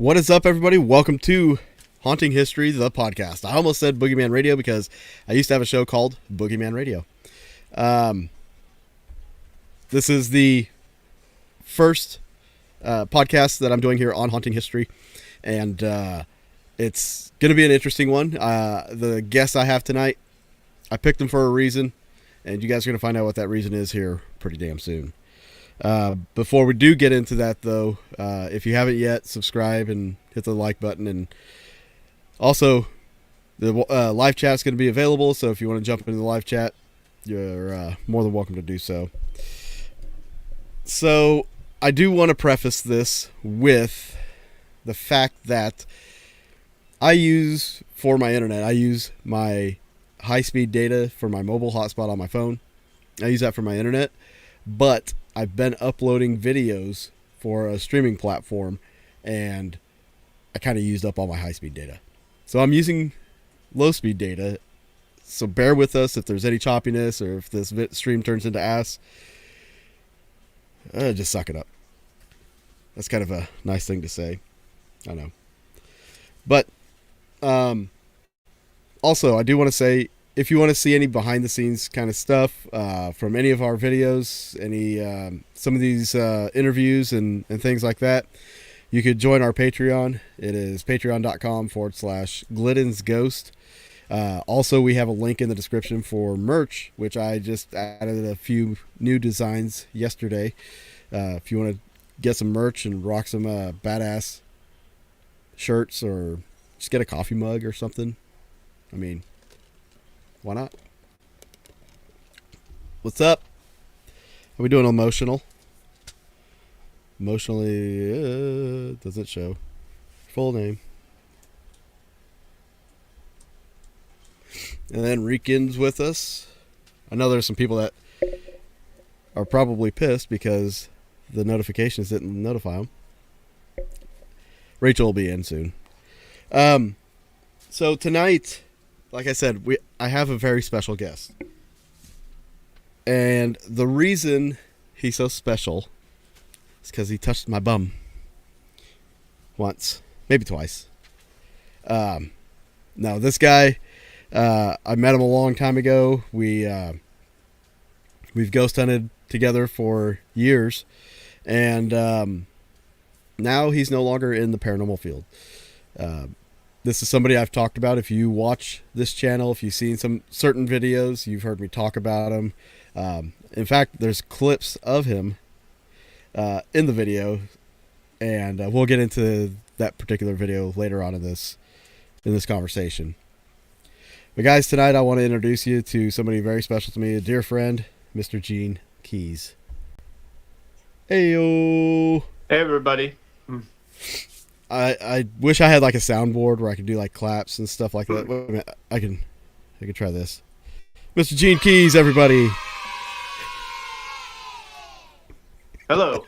What is up, everybody? Welcome to Haunting History, the podcast. I almost said Boogeyman Radio because I used to have a show called Boogeyman Radio. This is the first podcast that I'm doing here on Haunting History, and it's going to be an interesting one. The guests I have tonight, I picked them for a reason, and you guys are going to find out what that reason is here pretty damn soon. Before we do get into that, though, if you haven't yet, subscribe and hit the like button. And also, the live chat is going to be available, so if you want to jump into the live chat, you're more than welcome to do so. So, I do want to preface this with the fact that I use, for my internet, I use my high-speed data for my mobile hotspot on my phone. I use that for my internet, but I've been uploading videos for a streaming platform, and I kind of used up all my high-speed data. So I'm using low-speed data, so bear with us if there's any choppiness or if this stream turns into ass. Just suck it up. That's kind of a nice thing to say. I know. But also, I do want to say, if you want to see any behind the scenes kind of stuff from any of our videos, some of these interviews and things like that, you could join our Patreon. It is patreon.com/Glidden's Ghost. Also, we have a link in the description for merch, which I just added a few new designs yesterday. If you want to get some merch and rock some badass shirts, or just get a coffee mug or something, I mean, why not? What's up? Are we doing emotional? Emotionally, doesn't show. Full name. And then Rikin's with us. I know there's some people that are probably pissed because the notifications didn't notify them. Rachel will be in soon. So tonight, like I said, I have a very special guest. And the reason he's so special is because he touched my bum. Once. Maybe twice. No, this guy, I met him a long time ago. We've ghost hunted together for years. And now he's no longer in the paranormal field. This is somebody I've talked about. If you watch this channel, if you've seen some certain videos, you've heard me talk about him. In fact, there's clips of him in the video, and we'll get into that particular video later on in this conversation. But guys, tonight I want to introduce you to somebody very special to me, a dear friend, Mr. Gene Keys. Heyo! Hey everybody. I wish I had like a soundboard where I could do like claps and stuff like that. Wait a minute, I can try this. Mr. Gene Keys, everybody. Hello.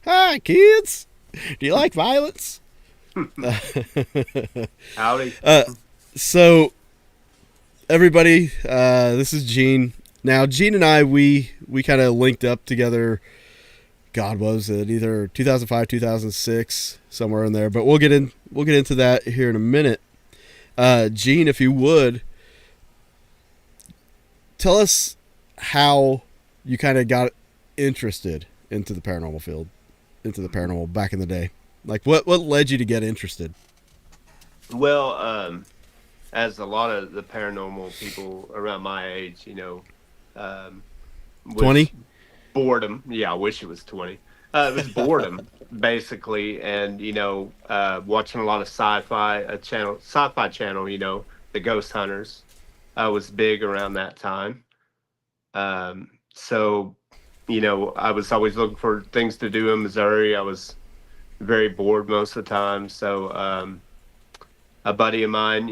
Hi, kids. Do you like violence? Howdy. So, everybody, this is Gene. Now, Gene and I, we kind of linked up together. God, what was it? Either 2005, 2006, somewhere in there. But we'll get into that here in a minute. Gene, if you would, tell us how you kind of got interested into the paranormal field, into the paranormal back in the day. Like, what led you to get interested? Well, as a lot of the paranormal people around my age, 20? Boredom. Yeah, I wish it was 20. It was boredom, basically, and watching a lot of sci-fi channel, the Ghost Hunters, was big around that time. So, I was always looking for things to do in Missouri. I was very bored most of the time. So, a buddy of mine,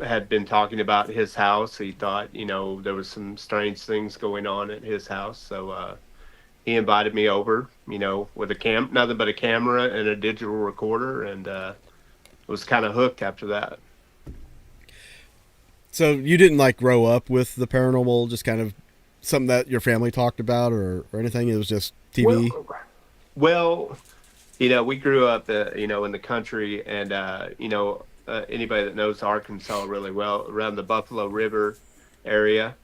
had been talking about his house. He thought, there was some strange things going on at his house. So he invited me over, with nothing but a camera and a digital recorder, and was kind of hooked after that. So you didn't like grow up with the paranormal, just kind of something that your family talked about or anything? It was just TV? Well, we grew up, in the country, and anybody that knows Arkansas really well, around the Buffalo River area,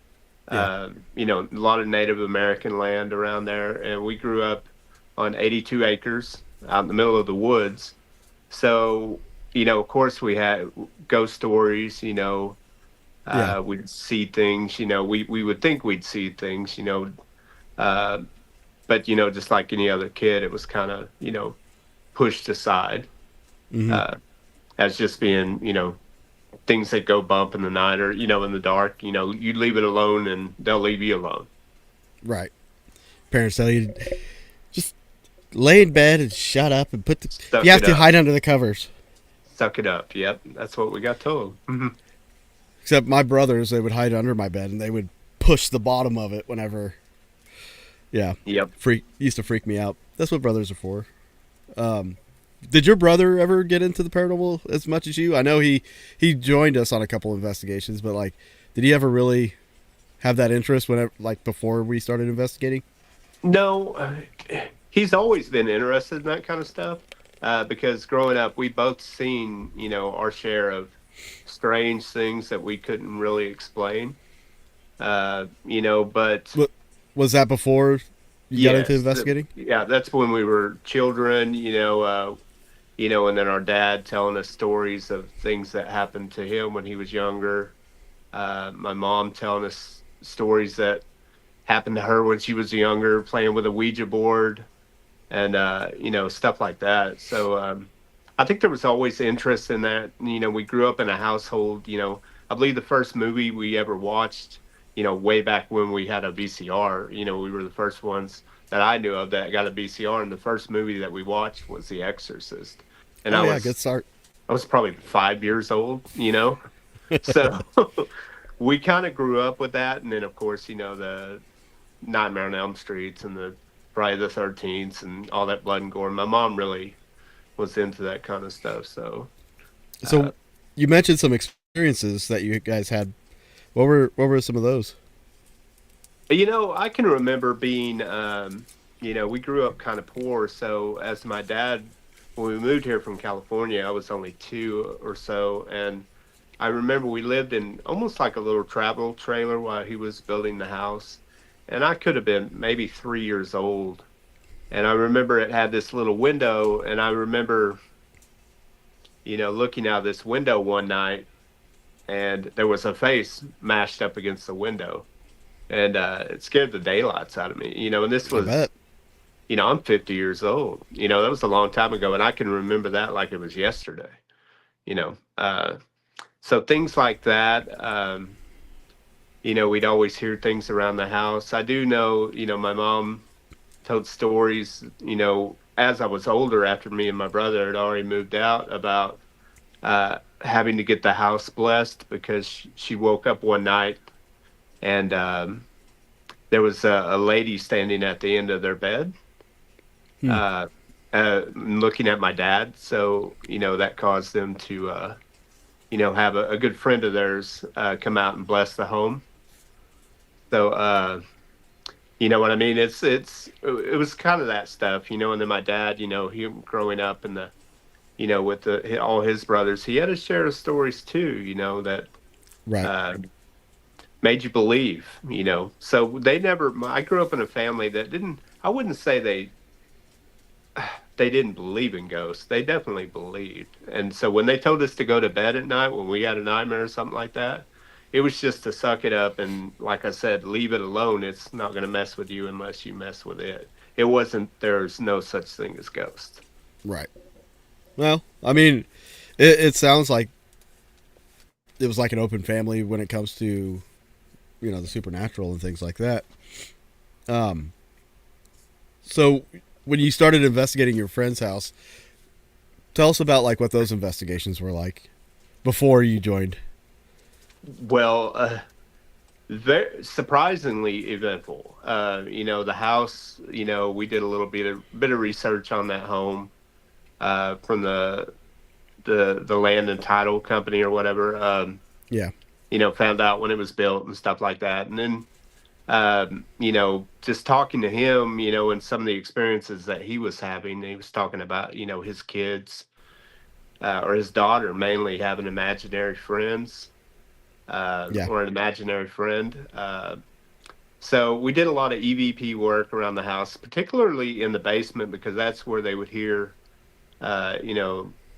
Yeah. a lot of Native American land around there, and we grew up on 82 acres out in the middle of the woods. So, of course, we had ghost stories. Yeah. We'd see things. We would think we'd see things. Uh, but just like any other kid, it was kind of pushed aside Hmm. uh, as just being things that go bump in the night, or in the dark. You leave it alone and they'll leave you alone. Right. Parents tell you just lay in bed and shut up and put the. If you Suck have it to, up. hide under the covers. Suck it up. Yep, that's what we got told. Except my brothers, they would hide under my bed and they would push the bottom of it whenever. Yeah, Yep. used to freak me out. That's what brothers are for. Um, did your brother ever get into the paranormal as much as you? I know he joined us on a couple investigations, but like, did he ever really have that interest whenever, like, before we started investigating? No, he's always been interested in that kind of stuff, because growing up, we both seen, our share of strange things that we couldn't really explain. But What was that before you got into yes, investigating? yeah, that's when we were children, and then our dad telling us stories of things that happened to him when he was younger. My mom telling us stories that happened to her when she was younger, playing with a Ouija board, and stuff like that. So I think there was always interest in that. We grew up in a household. I believe the first movie we ever watched, way back when we had a VCR. We were the first ones that I knew of that got a VCR, and the first movie that we watched was The Exorcist, and Oh I yeah, good was start. I was probably 5 years old. So we kind of grew up with that, and then of course, the Nightmare on Elm Streets and the Friday the 13th and all that blood and gore. My mom really was into that kind of stuff. So, uh, So you mentioned some experiences that you guys had. What were some of those? I can remember being, we grew up kind of poor. So as my dad, when we moved here from California, I was only two or so. And I remember we lived in almost like a little travel trailer while he was building the house. And I could have been maybe 3 years old. And I remember it had this little window. And I remember, looking out this window one night, and there was a face mashed up against the window, and it scared the daylights out of me. And this I was, bet. I'm 50 years old. That was a long time ago, and I can remember that like it was yesterday. You know, uh, so things like that. We'd always hear things around the house. I do know, my mom told stories, as I was older, after me and my brother had already moved out, about having to get the house blessed because she woke up one night, and there was a lady standing at the end of their bed, Hmm. uh, looking at my dad. So, that caused them to, have a good friend of theirs come out and bless the home. So, you know what I mean? It was kind of that stuff, and then my dad, him growing up in the, with all his brothers, he had a share of stories too, that Right. uh, made you believe, So they never. I grew up in a family that didn't. I wouldn't say they didn't believe in ghosts. They definitely believed. And so when they told us to go to bed at night when we had a nightmare or something like that, it was just to suck it up and, like I said, leave it alone. It's not going to mess with you unless you mess with it. It wasn't. There's no such thing as ghosts. Right. Well, I mean, it sounds like it was like an open family when it comes to the supernatural and things like that. Um. So when you started investigating your friend's house, tell us about like what those investigations were like before you joined. Well, very surprisingly eventful. The house. We did a little bit of research on that home from the land and title company or whatever. Yeah. Found out when it was built and stuff like that, and then Just talking to him, and some of the experiences that he was having, he was talking about, his kids, or his daughter mainly having imaginary friends, Yeah. or an imaginary friend. So we did a lot of EVP work around the house, particularly in the basement, because that's where they would hear,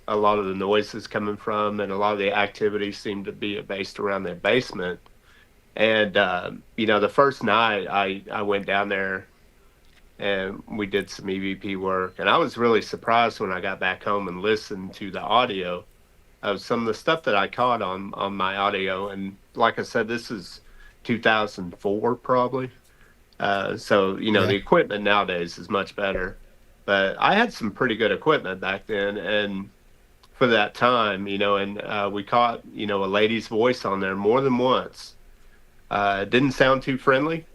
a lot of the noises coming from, and a lot of the activities seemed to be based around their basement. And the first night I went down there and we did some EVP work, and I was really surprised when I got back home and listened to the audio of some of the stuff that I caught on my audio. And like I said, this is 2004 probably. So Yeah. the equipment nowadays is much better, but I had some pretty good equipment back then, and for that time, and we caught a lady's voice on there more than once. Didn't sound too friendly.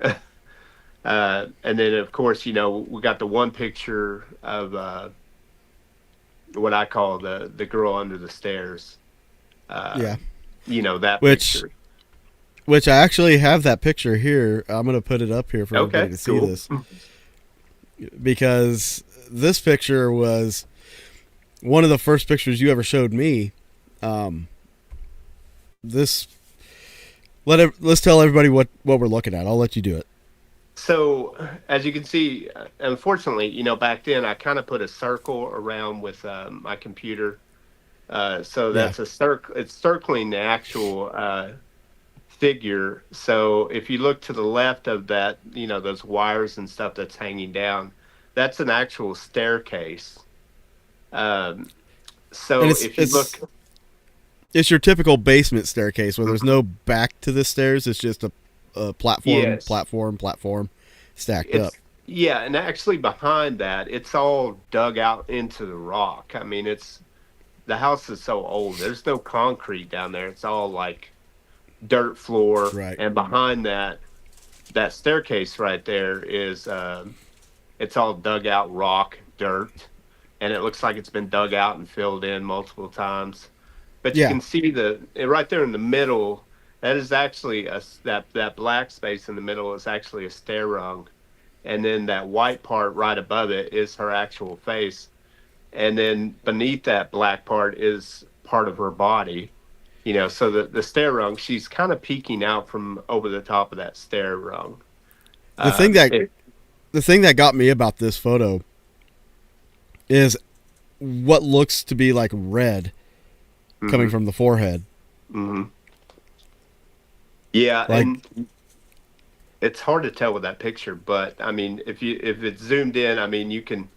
And then, of course, we got the one picture of what I call the girl under the stairs. Uh, Yeah. that Which picture. which I actually have that picture here. I'm gonna put it up here for everybody Okay, to see cool. this, because this picture was one of the first pictures you ever showed me. Um, this let's tell everybody what we're looking at. I'll let you do it. So, as you can see, unfortunately, back then I kind of put a circle around with my computer. So Yeah. that's a circle. It's circling the actual figure. So if you look to the left of that, those wires and stuff that's hanging down, that's an actual staircase. Um, And so it's if you it's look, it's your typical basement staircase where there's no back to the stairs. It's just a platform, yes, platform, platform stacked up. it's yeah, and actually behind that, it's all dug out into the rock. I mean, it's the house is so old. There's no concrete down there. It's all like dirt floor, Right. and behind that staircase right there is it's all dug out rock, dirt, and it looks like it's been dug out and filled in multiple times. But you Yeah. can see right there in the middle. That is actually that black space in the middle is actually a stair rung, and then that white part right above it is her actual face, and then beneath that black part is part of her body. So the stair rung, she's kind of peeking out from over the top of that stair rung. The thing that It, the thing that got me about this photo is what looks to be like red coming hmm from the forehead. hmm Yeah, Like, and it's hard to tell with that picture, but I mean, if it's zoomed in, I mean, you can,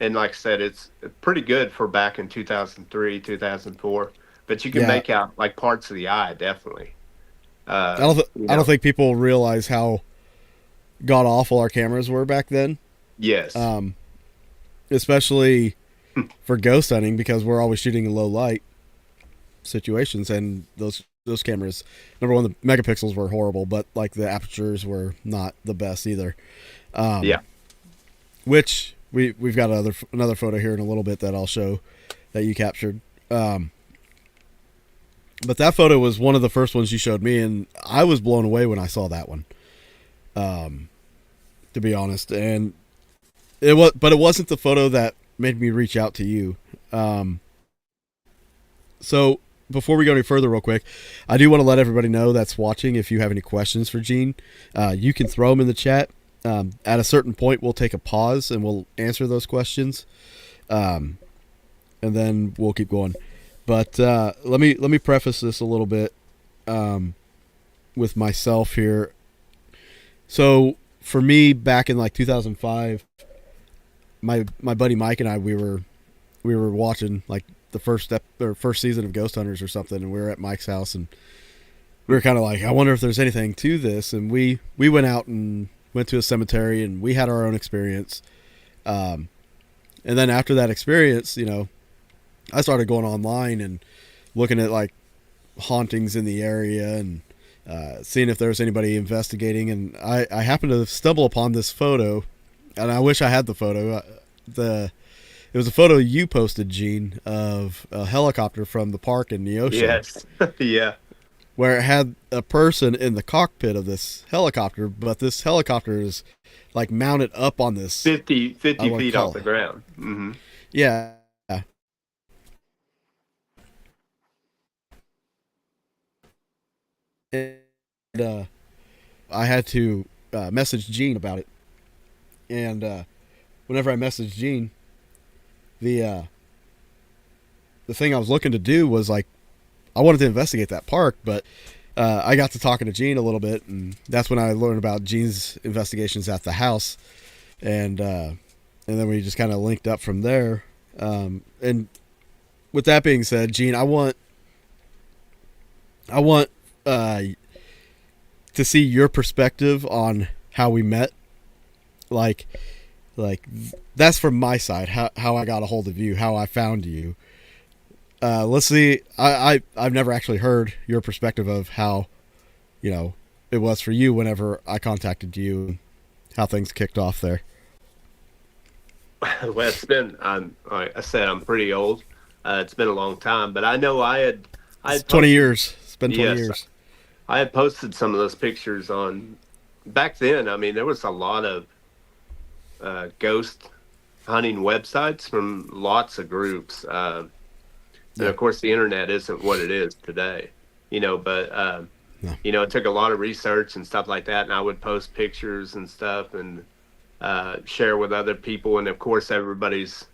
and like I said, it's pretty good for back in 2003, 2004, but you can yeah, make out like parts of the eye, definitely. I don't You I don't know, think people realize how god awful our cameras were back then. yes. Um, especially for ghost hunting, because we're always shooting in low light situations, and those cameras, number one, the megapixels were horrible, but like the apertures were not the best either. Yeah. Um, which we've got another photo here in a little bit that I'll show that you captured. Um, but that photo was one of the first ones you showed me, and I was blown away when I saw that one. Um, to be honest, and but it wasn't the photo that made me reach out to you. Um, so before we go any further, real quick, I do want to let everybody know that's watching. If you have any questions for Gene, you can throw them in the chat. At a certain point, we'll take a pause and we'll answer those questions, um, and then we'll keep going. But let me preface this a little bit with myself here. So for me, back in like 2005, my buddy Mike and I we were watching like the first step or first season of Ghost Hunters or something, and we were at Mike's house, and we were kind of like, I wonder if there's anything to this, and we went out and went to a cemetery, and we had our own experience. Um, and then after that experience, I started going online and looking at like hauntings in the area and seeing if there was anybody investigating. And I happened to stumble upon this photo, and I wish I had the photo. It was a photo you posted, Gene, of a helicopter from the park in Neosho, Yes. Yeah. where it had a person in the cockpit of this helicopter, but this helicopter is like mounted up on this. 50 I want to feet off call the it. ground. Hmm. Yeah. And I had to message Gene about it. And whenever I messaged Gene, the the thing I was looking to do was like I wanted to investigate that park, but I got to talking to Gene a little bit, and that's when I learned about Gene's investigations at the house, and then we just kind of linked up from there. And with that being said, Gene, I want to see your perspective on how we met. Like that's from my side, how I got a hold of you, how I found you. Let's see. I've never actually heard your perspective of how, it was for you whenever I contacted you, and how things kicked off there. Well, it's been. Like I said, I'm pretty old. It's been a long time, but I know I It's had 20 posted. years. It's been 20 Yes, years. I had posted some of those pictures on. Back then, I mean, there was a lot of ghost hunting websites from lots of groups. And Yeah. of course, the internet isn't what it is today, but, No. it took a lot of research and stuff like that. And I would post pictures and stuff and share with other people. And of course, everybody's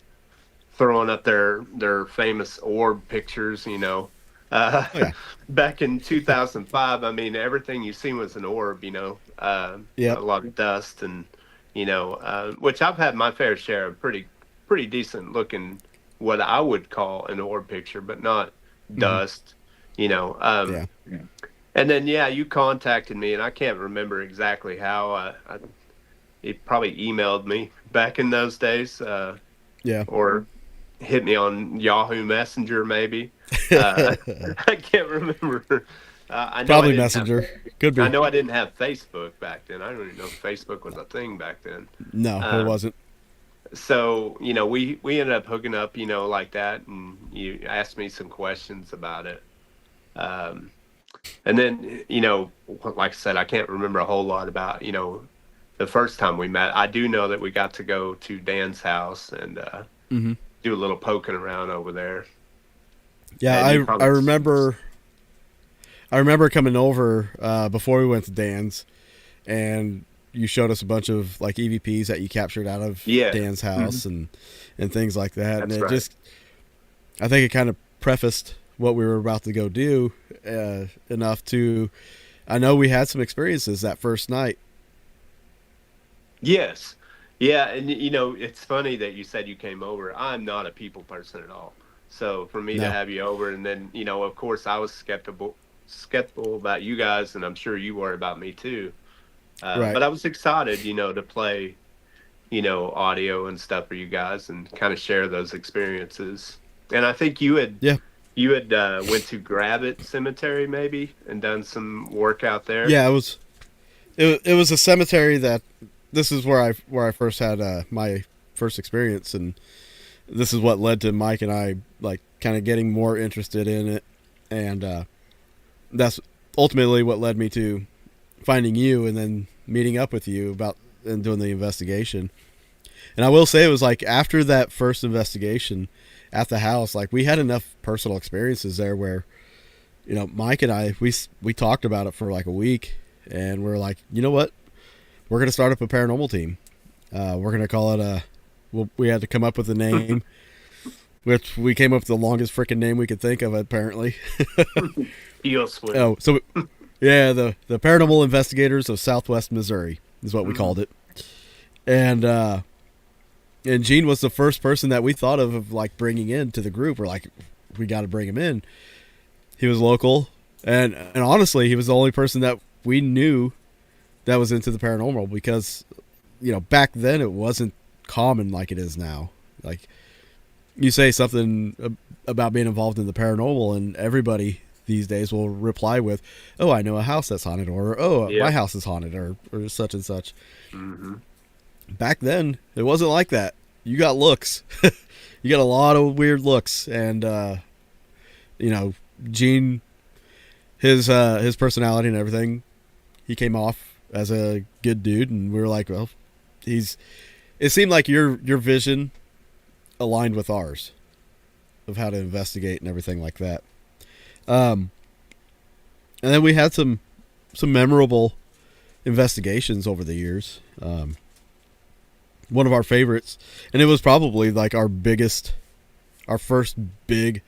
throwing up their famous orb pictures. Uh, Oh yeah. Back in 2005, I mean, everything you seen was an orb, a Yep. lot of dust and, which I've had my fair share of pretty decent looking, what I would call an orb picture, but not Hmm. dust, you know. Um, Yeah. and then, yeah, you contacted me, and I can't remember exactly how. You probably emailed me back in those days, Yeah. or hit me on Yahoo Messenger, maybe. Uh, I can't remember. I know I Probably didn't have. Messenger. Could I be. know I didn't have Facebook back then. I don't even know if Facebook was a thing back then. No, it Um, wasn't. so we ended up hooking up, like that, and you asked me some questions about it. Um, and then, like I said, I can't remember a whole lot about, the first time we met. I do know that we got to go to Dan's house and Hmm. do a little poking around over there. Yeah, And you I probably, remember. I remember coming over before we went to Dan's, and you showed us a bunch of like EVPs that you captured out of yeah, Dan's mhm, house and things like that. And that's it right. just, I think it kind of prefaced what we were about to go do enough to. I know we had some experiences that first night. Yes. Yeah, and it's funny that you said you came over. I'm not a people person at all. So for me to No, have you over, and then, of course I was skeptical about you guys, and I'm sure you were about me too. right? But I was excited, to play, audio and stuff for you guys and kind of share those experiences. And I think Yeah, you had went to Gravit Cemetery maybe and done some work out there. yeah. It was a cemetery that this is where I first had my first experience, and this is what led to Mike and I like kind of getting more interested in it, and that's ultimately what led me to finding you and then meeting up with you about and doing the investigation. And I will say it was like after that first investigation at the house, like we had enough personal experiences there where Mike and I we talked about it for like a week, and we're like, you know what, we're gonna start up a paranormal team. We're gonna call it a. Well, we had to come up with a name, which we came up with the longest freaking name we could think of, apparently. Eel swim. Oh, so yeah, the Paranormal Investigators of Southwest Missouri is what we Hmm. called it, and Gene was the first person that we thought of like bringing in to the group. We're like, we got to bring him in. He was local, and honestly, he was the only person that we knew that was into the paranormal because back then it wasn't common like it is now. Like you say something about being involved in the paranormal, and everybody these days will reply with, "Oh, I know a house that's haunted," or "Oh, my Yeah. house is haunted," or such and such. Hmm. Back then, it wasn't like that. You got looks. You got a lot of weird looks, and you know, Gene his personality and everything, he came off as a good dude, and we were like, well, he's. It seemed like your vision aligned with ours of how to investigate and everything like that. And then we had some memorable investigations over the years. One of our favorites, and it was probably like our first big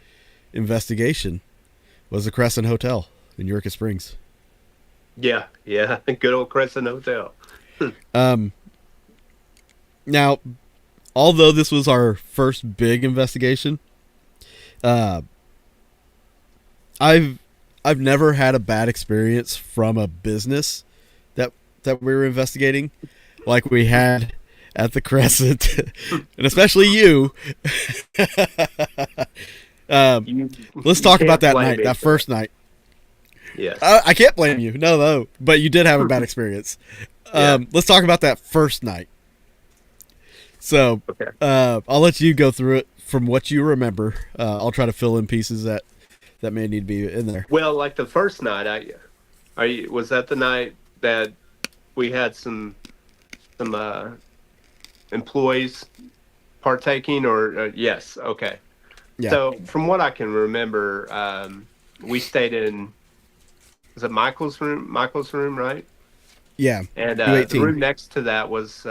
investigation, was the Crescent Hotel in Eureka Springs. Yeah, good old Crescent Hotel. Now, although this was our first big investigation, I've never had a bad experience from a business that we were investigating, like we had at the Crescent, and especially you. Let's talk about that night, that first night. Yes. I can't blame you. No, but you did have a bad experience. Let's talk about that first night. So, okay. I'll let you go through it from what you remember. I'll try to fill in pieces that may need to be in there. Well, like the first night, was that the night that we had some employees partaking, or yes, okay. Yeah. So from what I can remember, we stayed in, was it Michael's room? Michael's room, right? Yeah. And the room next to that was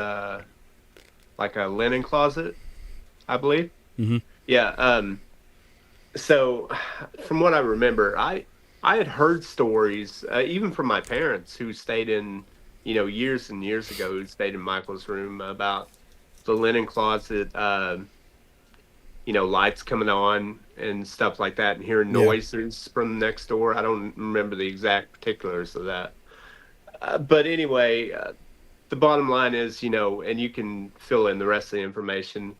like a linen closet, I believe. Mm-hmm. Yeah. So from what I remember, I had heard stories, even from my parents who stayed in, years and years ago, who stayed in Michael's room, about the linen closet, lights coming on and stuff like that, and hearing noises from next door. I don't remember the exact particulars of that. But anyway, the bottom line is, and you can fill in the rest of the information.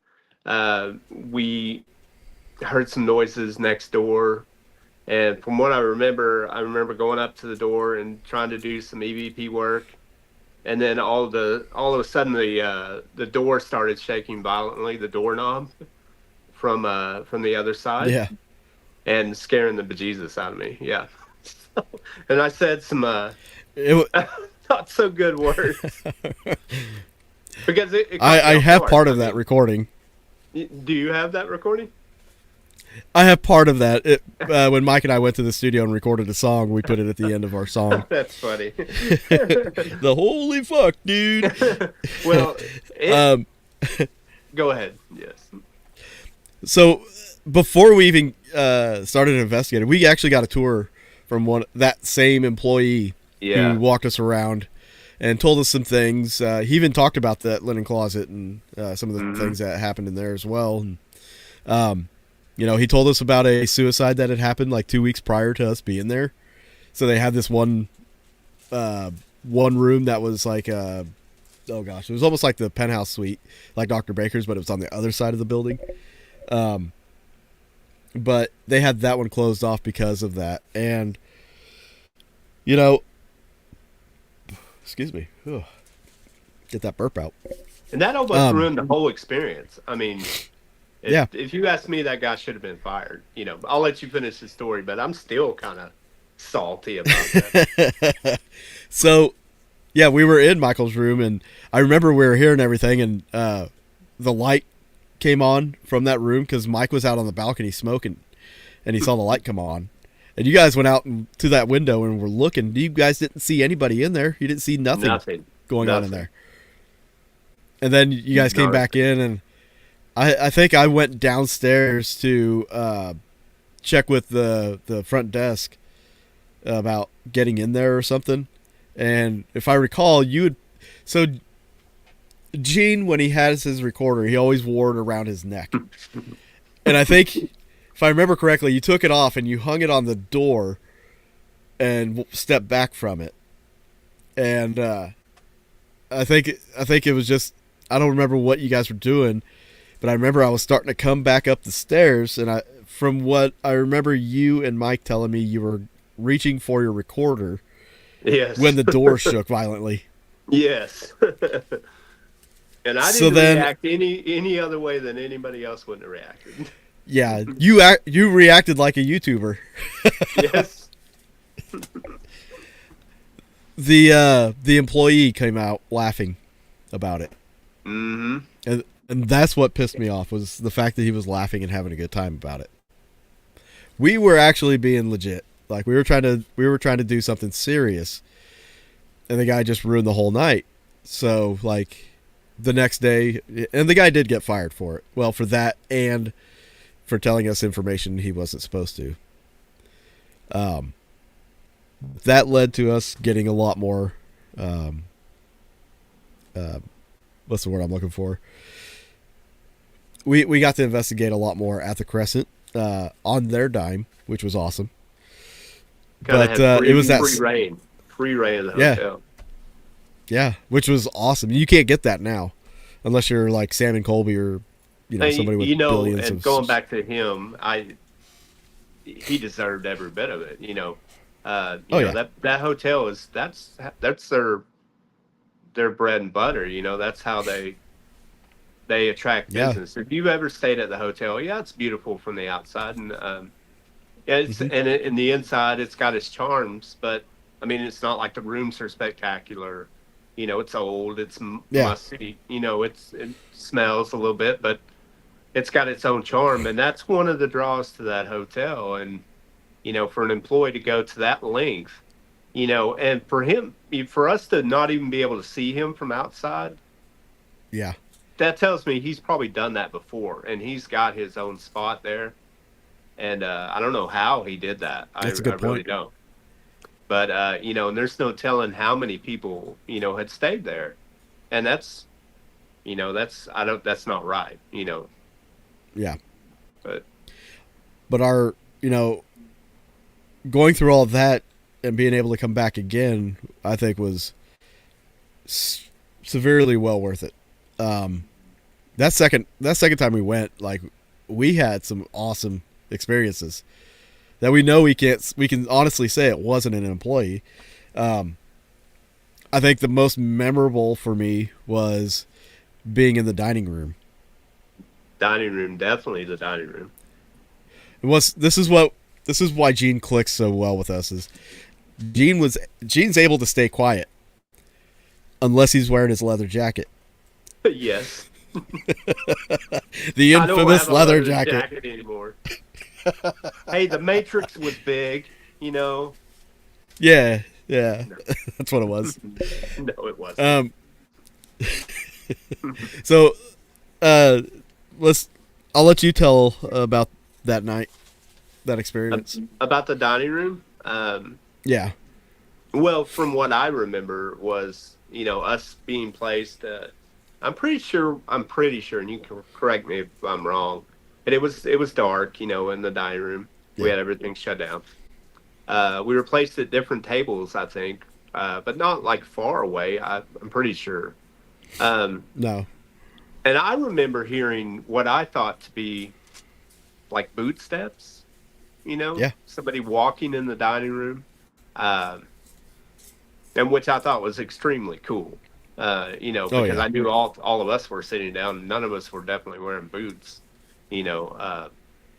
We heard some noises next door, and from what I remember going up to the door and trying to do some EVP work, and then all of a sudden the door started shaking violently, the doorknob from the other side, and scaring the bejesus out of me. Yeah. And I said some not so good words, because I have part of that recording. Do you have that recording? I have part of that. When Mike and I went to the studio and recorded a song, we put it at the end of our song. That's funny. The holy fuck, dude. Well, go ahead. Yes. So before we even started investigating, we actually got a tour from that same employee who walked us around and told us some things. He even talked about that linen closet and some of the things that happened in there as well. And, he told us about a suicide that had happened like 2 weeks prior to us being there. So they had this one room that was like, it was almost like the penthouse suite, like Dr. Baker's, but it was on the other side of the building. But they had that one closed off because of that. And, excuse me, get that burp out. And that almost ruined the whole experience. I mean, if you ask me, that guy should have been fired. I'll let you finish the story, but I'm still kind of salty about that. So, we were in Michael's room, and I remember we were hearing everything, and the light came on from that room because Mike was out on the balcony smoking, and he saw the light come on. And you guys went out to that window and were looking. You guys didn't see anybody in there. You didn't see nothing going on in there. And then you guys came back in, and I think I went downstairs to check with the front desk about getting in there or something. And if I recall, Gene, when he has his recorder, he always wore it around his neck. And I think, if I remember correctly, you took it off and you hung it on the door and stepped back from it. And I think it was just, I don't remember what you guys were doing, but I remember I was starting to come back up the stairs, and from what I remember you and Mike telling me, you were reaching for your recorder. Yes. When the door shook violently. Yes. And I didn't react any other way than anybody else wouldn't have reacted. Yeah, you reacted like a YouTuber. Yes. The employee came out laughing about it, Mm-hmm. and that's what pissed me off, was the fact that he was laughing and having a good time about it. We were actually being legit. Like we were trying to do something serious, and the guy just ruined the whole night. So like the next day, and the guy did get fired for it. Well, for that and for telling us information he wasn't supposed to. That led to us getting a lot more. What's the word I'm looking for? We got to investigate a lot more at the Crescent on their dime, which was awesome. Kind But of had it was that free reign of the Yeah. hotel. Yeah, which was awesome. You can't get that now, unless you're like Sam and Colby or somebody with billions and of. going back to him, he deserved every bit of it. That hotel that's their bread and butter. That's how they attract Yeah. business. If you've ever stayed at the hotel, yeah, it's beautiful from the outside, and yeah, it's Mhm. and in the inside, it's got its charms. But I mean, it's not like the rooms are spectacular. It's old, it's Yeah. musty. It smells a little bit, but it's got its own charm, and that's one of the draws to that hotel. And for an employee to go to that length, and for us to not even be able to see him from outside, Yeah. that tells me he's probably done that before, and he's got his own spot there. And I don't know how he did that. That's a good I really point. don't. But and there's no telling how many people had stayed there, and that's not right. Yeah. But But our, going through all of that and being able to come back again, I think was severely well worth it. That second time we went, like, we had some awesome experiences that we know we can honestly say it wasn't an employee. I think the most memorable for me was being in the dining room. dining room, definitely the dining room. This is why Gene clicks so well with us, is Gene's able to stay quiet unless he's wearing his leather jacket. Yes. The I don't infamous have a leather jacket. anymore. Hey, the Matrix was big, Yeah, No, that's what it was. no, it wasn't. So, uh, I'll let you tell about that night, that experience. About the dining room, Yeah, well, from what I remember was, us being placed. I'm pretty sure, and you can correct me if I'm wrong, but it was dark, in the dining room. We Yeah. had everything shut down. We were placed at different tables, I think, but not like far away. I'm pretty sure. no, And I remember hearing what I thought to be like boot steps, Yeah. somebody walking in the dining room, and which I thought was extremely cool. Because yeah. I knew all of us were sitting down, and none of us were definitely wearing boots.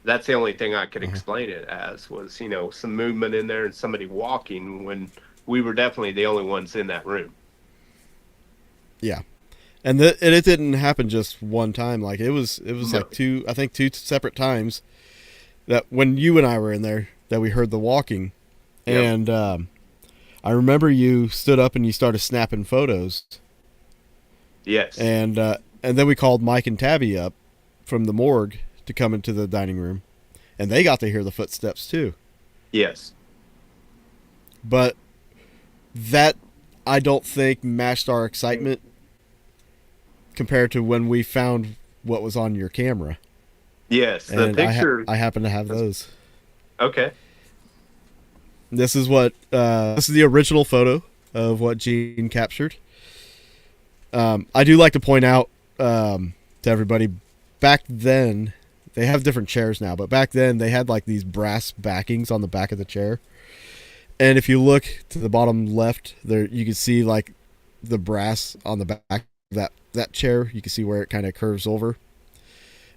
That's the only thing I could Uh-huh. explain it as was, some movement in there and somebody walking when we were definitely the only ones in that room. Yeah, and it didn't happen just one time. Like it was No. like two separate times that when you and I were in there that we heard the walking, Yep. and I remember you stood up and you started snapping photos, Yes. and then we called Mike and Tabby up from the morgue to come into the dining room, and they got to hear the footsteps too. Yes. But that, I don't think, matched our excitement compared to when we found what was on your camera. Yes. The And picture. I happen to have those. Okay. This is the original photo of what Gene captured. I do like to point out to everybody, back then they have different chairs now, but back then they had like these brass backings on the back of the chair. And if you look to the bottom left there, you can see like the brass on the back of that chair. You can see where it kind of curves over.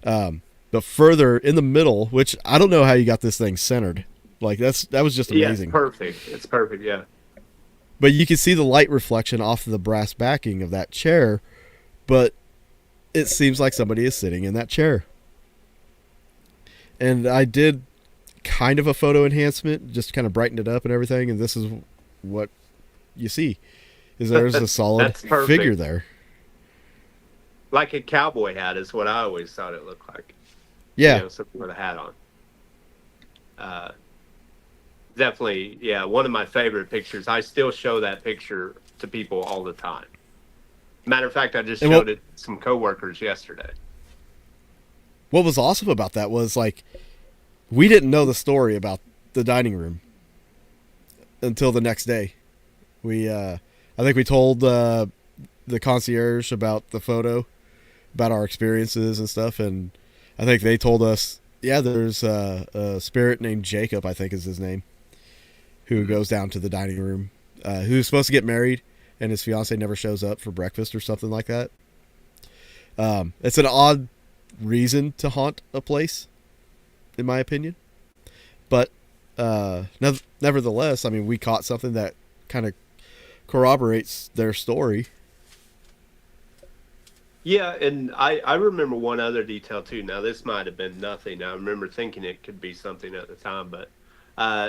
But further in the middle, which I don't know how you got this thing centered. Like that was just Yeah, amazing. it's perfect. It's perfect. Yeah. but you can see the light reflection off of the brass backing of that chair, but it seems like somebody is sitting in that chair. And I did kind of a photo enhancement, just kind of brightened it up and everything, and this is what you see. Is there's a solid That's figure perfect. there. Like a cowboy hat is what I always thought it looked like. You Yeah. know, something with a hat on. Uh, Definitely, yeah, one of my favorite pictures. I still show that picture to people all the time. Matter of fact, I just And showed it to some coworkers yesterday. what was awesome about that was like we didn't know the story about the dining room until the next day. I think we told the concierge about the photo, about our experiences and stuff, and I think they told us, yeah, there's a spirit named Jacob, I think is his name, who Mhm. goes down to the dining room, who's supposed to get married, and his fiance never shows up for breakfast or something like that. It's an odd reason to haunt a place, in my opinion, but nevertheless, I mean, we caught something that kind of corroborates their story. Yeah, and I remember one other detail too. Now, this might have been nothing. I remember thinking it could be something at the time, but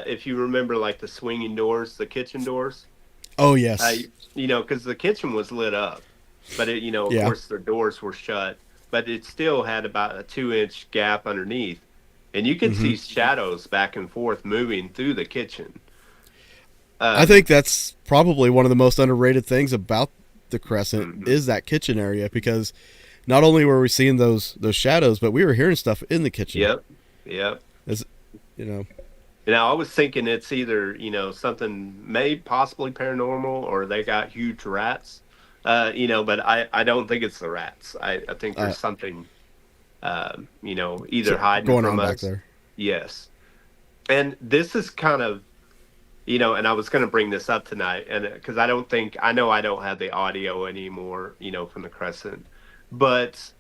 if you remember, like the swinging doors, the kitchen doors, Oh uh, yes, you know, because the kitchen was lit up, but it, you know, of yeah. course, the doors were shut, but it still had about a 2 inch gap underneath, and you could Hmm. see shadows back and forth moving through the kitchen. I Um, think that's probably one of the most underrated things about the Crescent mhm. is that kitchen area, because not only were we seeing those shadows, but we were hearing stuff in the kitchen. Yep, yep. As you know, Now I was thinking it's either, you know, something may possibly paranormal or they got huge rats. You know, but I don't think it's the rats. I think uh, there's something you know, either so hiding going from on back us. there. Yes. And this is kind of, you know, and I was going to bring this up tonight, and because I don't think I know I don't have the audio anymore, you know, from the Crescent. But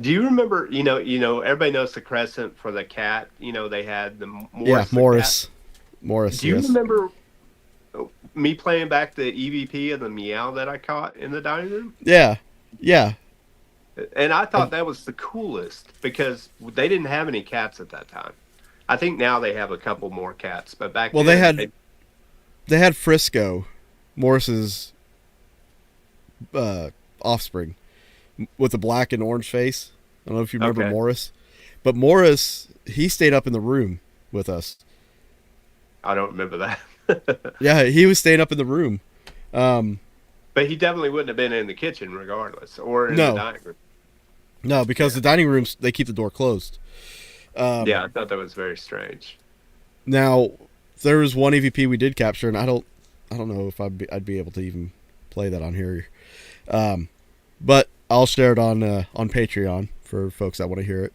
do you remember, everybody knows the Crescent for the cat, you know, they had the Yeah, Morris the cat. Morris. Do you Yes. remember me playing back the EVP of the meow that I caught in the dining room? Yeah, yeah. And I thought I've, that was the coolest because they didn't have any cats at that time. I think now they have a couple more cats, but back well, then, they, they had Frisco, Morris's uh, offspring, with the black and orange face. I don't know if you remember okay, Morris, but Morris, he stayed up in the room with us. I don't remember that. Yeah, he was staying up in the room. Um, But he definitely wouldn't have been in the kitchen regardless, or in the no, dining room. no, because Yeah, the dining rooms they keep the door closed. yeah, Um, I thought that was very strange. now there was one EVP we did capture, and I don't know if I'd be able to even play that on here. Um, but I'll share it on Patreon for folks that want to hear it.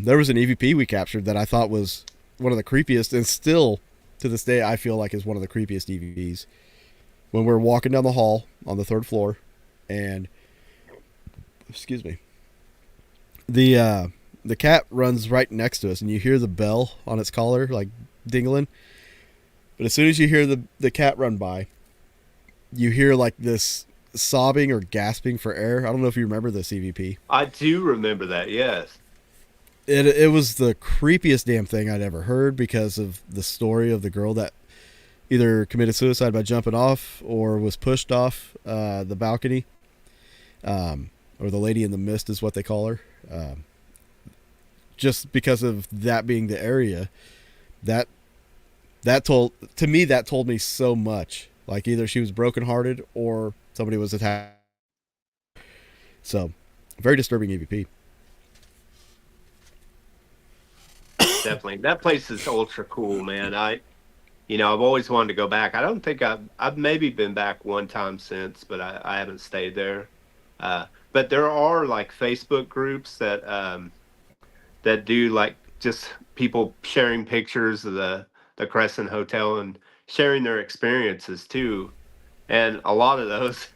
There was an EVP we captured that I thought was one of the creepiest, and still to this day I feel like is one of the creepiest EVPs. When we were walking down the hall on the third floor, and excuse me, the uh, the cat runs right next to us, and you hear the bell on its collar like dingling. But as soon as you hear the cat run by, you hear like this sobbing or gasping for air. I don't know if you remember this EVP. I do remember that. Yes. It was the creepiest damn thing I'd ever heard because of the story of the girl that either committed suicide by jumping off or was pushed off the balcony, or the lady in the mist is what they call her. Just because of that being the area, that that told me so much. Like either she was brokenhearted or somebody was attacked. So, very disturbing EVP. Definitely. That place is ultra cool, man. I've always wanted to go back. I don't think I've maybe been back one time since, but I haven't stayed there. But there are like Facebook groups that do like just people sharing pictures of the Crescent Hotel and sharing their experiences too. And a lot of those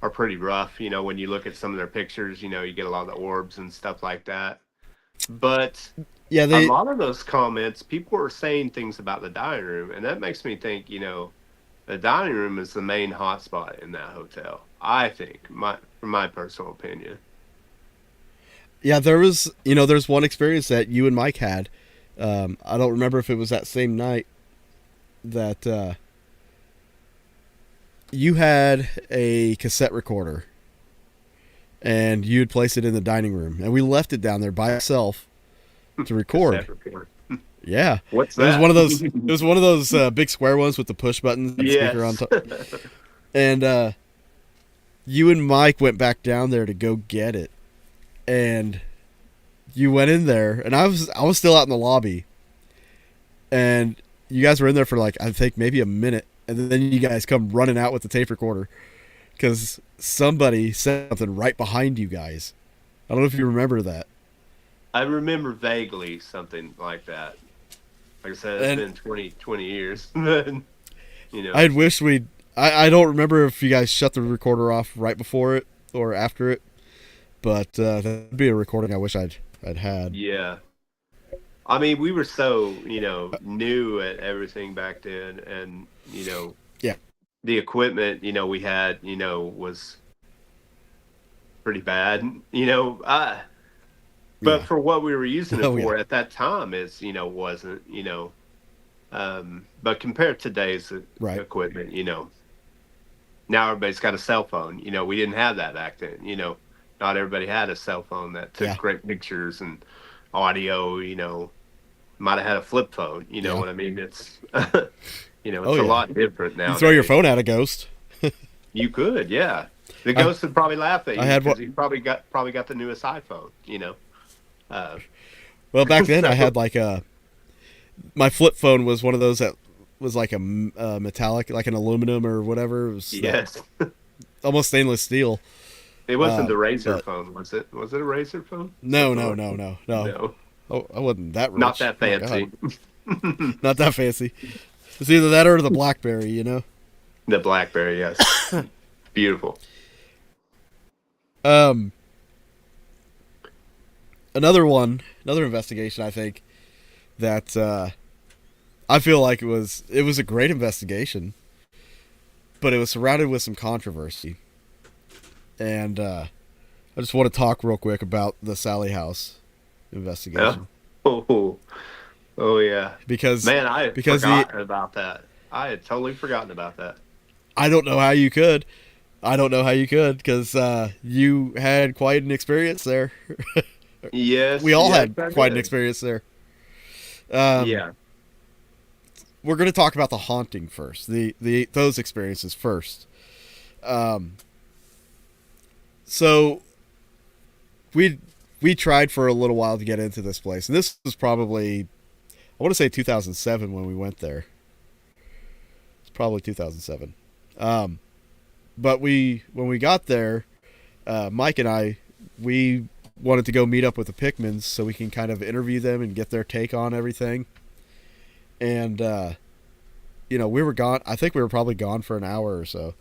are pretty rough, you know, when you look at some of their pictures, you know, you get a lot of the orbs and stuff like that. But Yeah, a lot of those comments, people are saying things about the dining room, and that makes me think, you know, The dining room is the main hotspot in that hotel. I think, from my personal opinion. Yeah, there was, there's one experience that you and Mike had. I don't remember if it was that same night that you had a cassette recorder and you had placed it in the dining room, and we left it down there by itself to record. Cassette recorder. Yeah, What's it was that? one of those. It was one of those big square ones with the push buttons and speaker on Yes. top. And you and Mike went back down there to go get it, and you went in there, and I was still out in the lobby, and you guys were in there for like I think maybe a minute, and then you guys come running out with the tape recorder because somebody said something right behind you guys. I don't know if you remember that. I remember vaguely something like that. Like I said, it's And been 20 years. you I know, had wished we'd. I don't remember if you guys shut the recorder off right before it or after it, but that'd be a recording I wish I'd had. yeah. I mean, we were so, new at everything back then. And, Yeah. the equipment, we had, was pretty bad. But Yeah. for what we were using it Oh yeah. for at that time, wasn't, but compared to today's Right. equipment, now everybody's got a cell phone. We didn't have that back then. Not everybody had a cell phone that took Yeah. great pictures and audio. Might have had a flip phone. You know Yeah. what I mean? It's Oh it's a yeah. lot different You throw your nowadays. phone at a ghost. You could, yeah. The I ghost would probably laugh at I you had because what? he probably got the newest iPhone. Uh, Well, back then I so had like a my flip phone was one of those that was like a metallic, like an aluminum or whatever. It was yes, almost stainless steel. it wasn't the Razor But phone, was it? Was it a Razor phone? no, no, no, no, no. No, Oh, I wasn't that not rich. that Oh my god, fancy. not that fancy. It's either that or the BlackBerry. The BlackBerry, yes, beautiful. Um, another investigation. I think that I feel like it was a great investigation, but it was surrounded with some controversy, and I just want to talk real quick about the Sally House Yeah. investigation Oh, oh yeah. because Man, I had because the forgotten about that. I had totally forgotten about that. I don't know how you could. I don't know how you could because you had quite an experience there. We Yes, all yes, had I quite an did. experience there. Um, Yeah. we're going to talk about the haunting first. The those experiences first. Um, so we we tried for a little while to get into this place, and this was probably I want to say 2007 when we went there. It's probably 2007. Um, but when we got there, Mike and I we wanted to go meet up with the Pickmans so we can kind of interview them and get their take on everything. And we were gone. I think we were probably gone for an hour or so,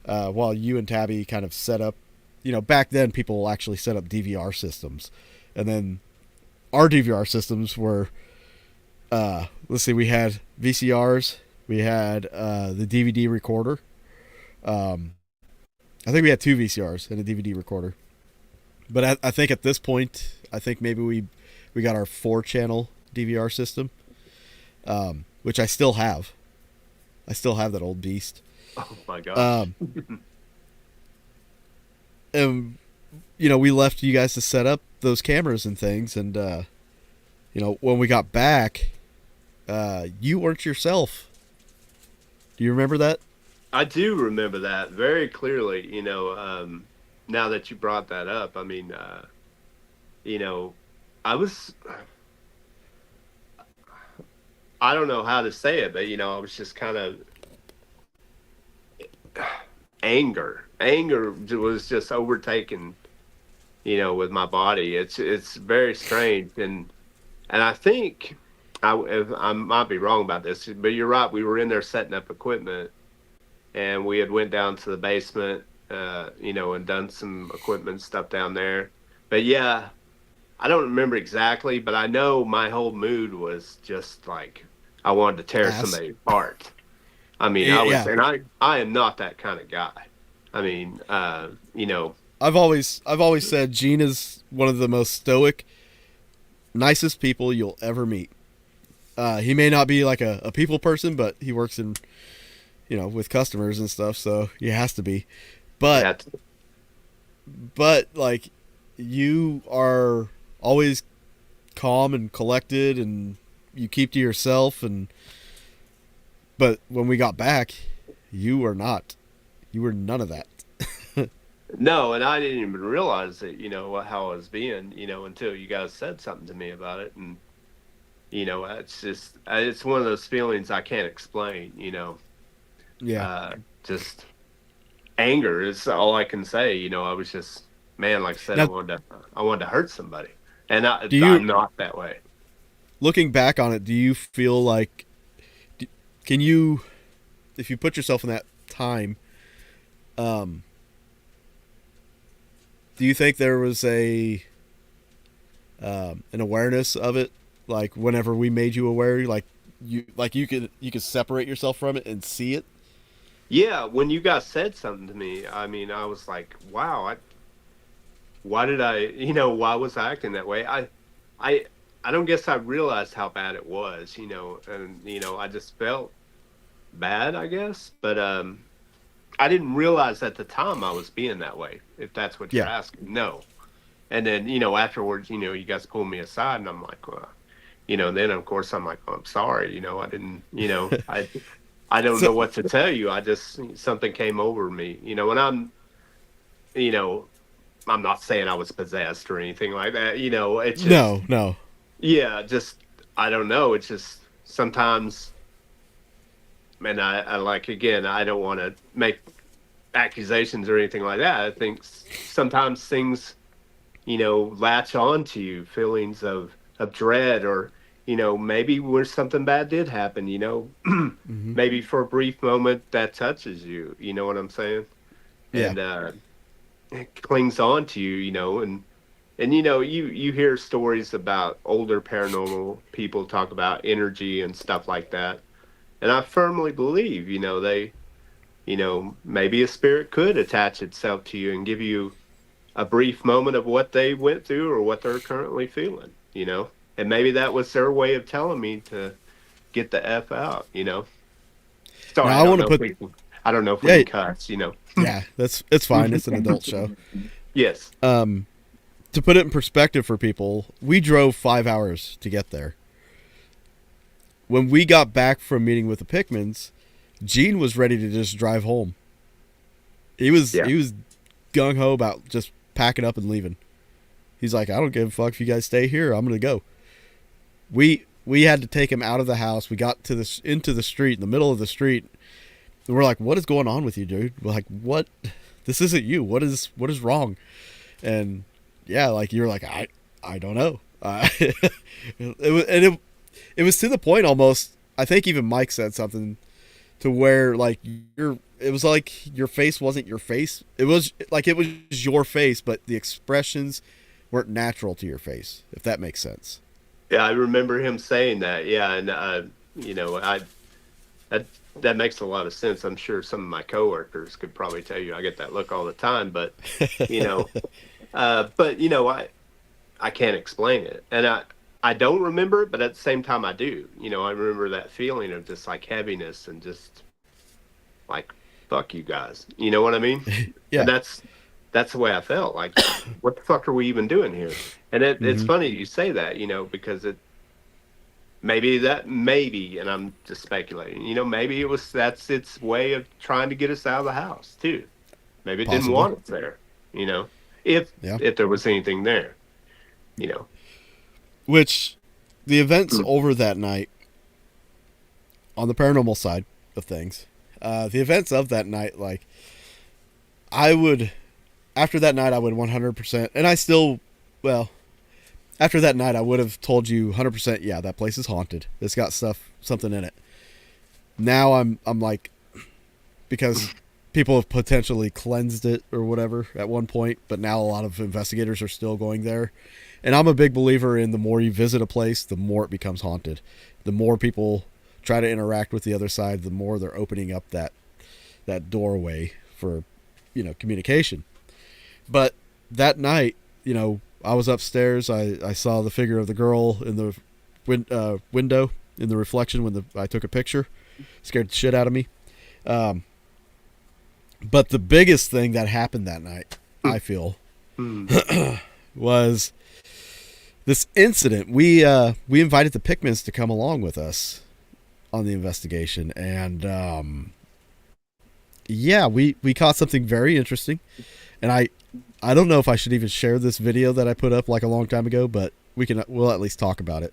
while you and Tabby kind of set up. Back then people actually set up DVR systems, and then our DVR systems were. Let's see, we had VCRs, we had the DVD recorder. I think we had two VCRs and a DVD recorder. But I think at this point, I think maybe we got our 4-channel DVR system, which I still have. I still have that old beast. Oh my gosh. Um, and we left you guys to set up those cameras and things, and when we got back, you weren't yourself. Do you remember that? I do remember that very clearly. Now that you brought that up, I mean, you know, I was, I don't know how to say it, but I was just kind of anger was just overtaken, with my body. It's very strange, and I think I might be wrong about this, but you're right. We were in there setting up equipment, and we had went down to the basement, and done some equipment stuff down there. But yeah, I don't remember exactly, but I know my whole mood was just like I wanted to tear Ass. somebody apart. I mean, Yeah, and I am not that kind of guy. I mean, you know, I've always said Gene is one of the most stoic, nicest people you'll ever meet. He may not be like a people person, but he works in, with customers and stuff, so he has to be. But that's like, you are always calm and collected, and you keep to yourself. And but when we got back, you were not. You were none of that. no, and I didn't even realize that, how I was being, until you guys said something to me about it. And, it's just, it's one of those feelings I can't explain, Yeah. just anger is all I can say. I was just, man, like I said, Now, I wanted to hurt somebody, and do you, I'm not that way. looking back on it, do you feel like, can you, if you put yourself in that time, um, do you think there was an awareness of it, like whenever we made you aware, you could separate yourself from it and see it? Yeah, when you guys said something to me, I mean, I was like, wow, why did I, why was I acting that way? I, I don't guess I realized how bad it was, and I just felt bad, I guess, but I didn't realize at the time I was being that way. If that's what you're Yeah. asking, no. And then afterwards, you guys pulled me aside, and I'm like, well, then of course I'm like, oh, I'm sorry, I didn't, I don't So know what to tell you. I just something came over me, and you know, I'm not saying I was possessed or anything like that. It's just no, no. yeah, just I don't know. It's just sometimes, and I like again, I don't want to make accusations or anything like that. I think sometimes things, latch on to you, feelings of dread, or maybe where something bad did happen. Hmm. Maybe for a brief moment that touches you. You know what I'm saying? Yeah. And it clings on to you. And you hear stories about older paranormal people talk about energy and stuff like that. And I firmly believe, they, maybe a spirit could attach itself to you and give you a brief moment of what they went through or what they're currently feeling. And maybe that was their way of telling me to get the F out. Sorry, Now I want to put. I don't know if we Yeah, can cuss. yeah. It's fine. It's an adult show. Yes. Um, to put it in perspective for people, we drove 5 hours to get there. When we got back from meeting with the Pickmans, Gene was ready to just drive home. He was Yeah. he was gung ho about just packing up and leaving. He's like, I don't give a fuck if you guys stay here. I'm gonna go. We had to take him out of the house. We got to this into the street, in the middle of the street, and we're like, "What is going on with you, dude?" We're like, "What? This isn't you. What is wrong?" And yeah, like you're like, I don't know. It was to the point almost. I think even Mike said something to where like it was like your face wasn't your face. It was like it was your face, but the expressions weren't natural to your face, if that makes sense. Yeah, I remember him saying that. Yeah, and I that that makes a lot of sense. I'm sure some of my coworkers could probably tell you I get that look all the time, but you know, I can't explain it, and I don't remember it, but at the same time I do. I remember that feeling of just like heaviness and just like fuck you guys. You know what I mean? And Yeah. that's the way I felt. Like, what the fuck are we even doing here? And it's Hmm. funny you say that, because maybe, and I'm just speculating, maybe that's its way of trying to get us out of the house too. Maybe it didn't Possibly. want us there, you know, if Yeah. if there was anything there, you know. Which the events over that night on the paranormal side of things, the events of that night, like I would, after that night, I would 100%, and I still, well, after that night, I would have told you 100%. Yeah, that place is haunted. It's got something in it. Now I'm like, because people have potentially cleansed it or whatever at one point, but now a lot of investigators are still going there. And I'm a big believer in the more you visit a place, the more it becomes haunted. The more people try to interact with the other side, the more they're opening up that doorway for, communication. But that night, I was upstairs. I saw the figure of the girl in the window in the reflection when I took a picture. Scared the shit out of me. But the biggest thing that happened that night, I feel, was this incident. We invited the Pickmans to come along with us on the investigation, and yeah, we caught something very interesting. And I don't know if I should even share this video that I put up like a long time ago, but we'll at least talk about it.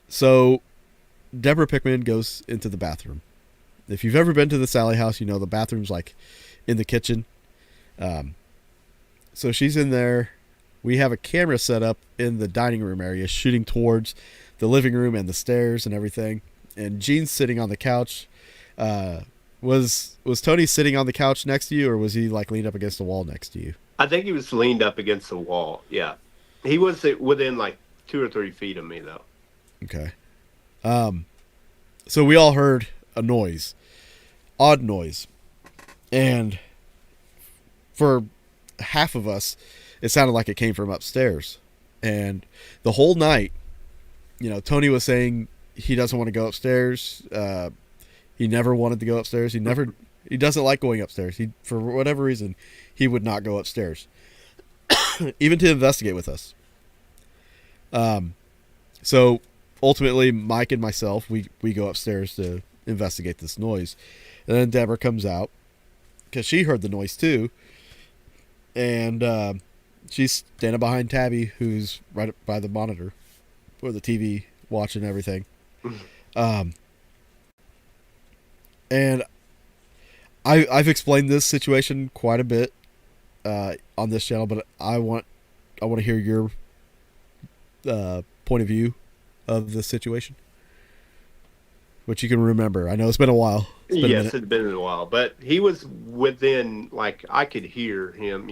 So Deborah Pickman goes into the bathroom. If you've ever been to the Sally house, the bathroom's like in the kitchen. So she's in there. We have a camera set up in the dining room area, shooting towards the living room and the stairs and everything. And Gene's sitting on the couch. Was Tony sitting on the couch next to you, or was he like leaned up against the wall next to you? I think he was leaned up against the wall. Yeah, he was within like 2 or 3 feet of me though. Okay. So we all heard a noise, odd noise, and for half of us, it sounded like it came from upstairs. And the whole night, Tony was saying he doesn't want to go upstairs. He never wanted to go upstairs. He doesn't like going upstairs. For whatever reason, he would not go upstairs, even to investigate with us. So ultimately, Mike and myself, we go upstairs to investigate this noise. And then Deborah comes out because she heard the noise too. And she's standing behind Tabby, who's right by the monitor or the TV watching everything. And I've explained this situation quite a bit on this channel, but I want to hear your point of view of the situation, which you can remember. I know it's been a while. Yes, it's been a while, but he was within, like, I could hear him,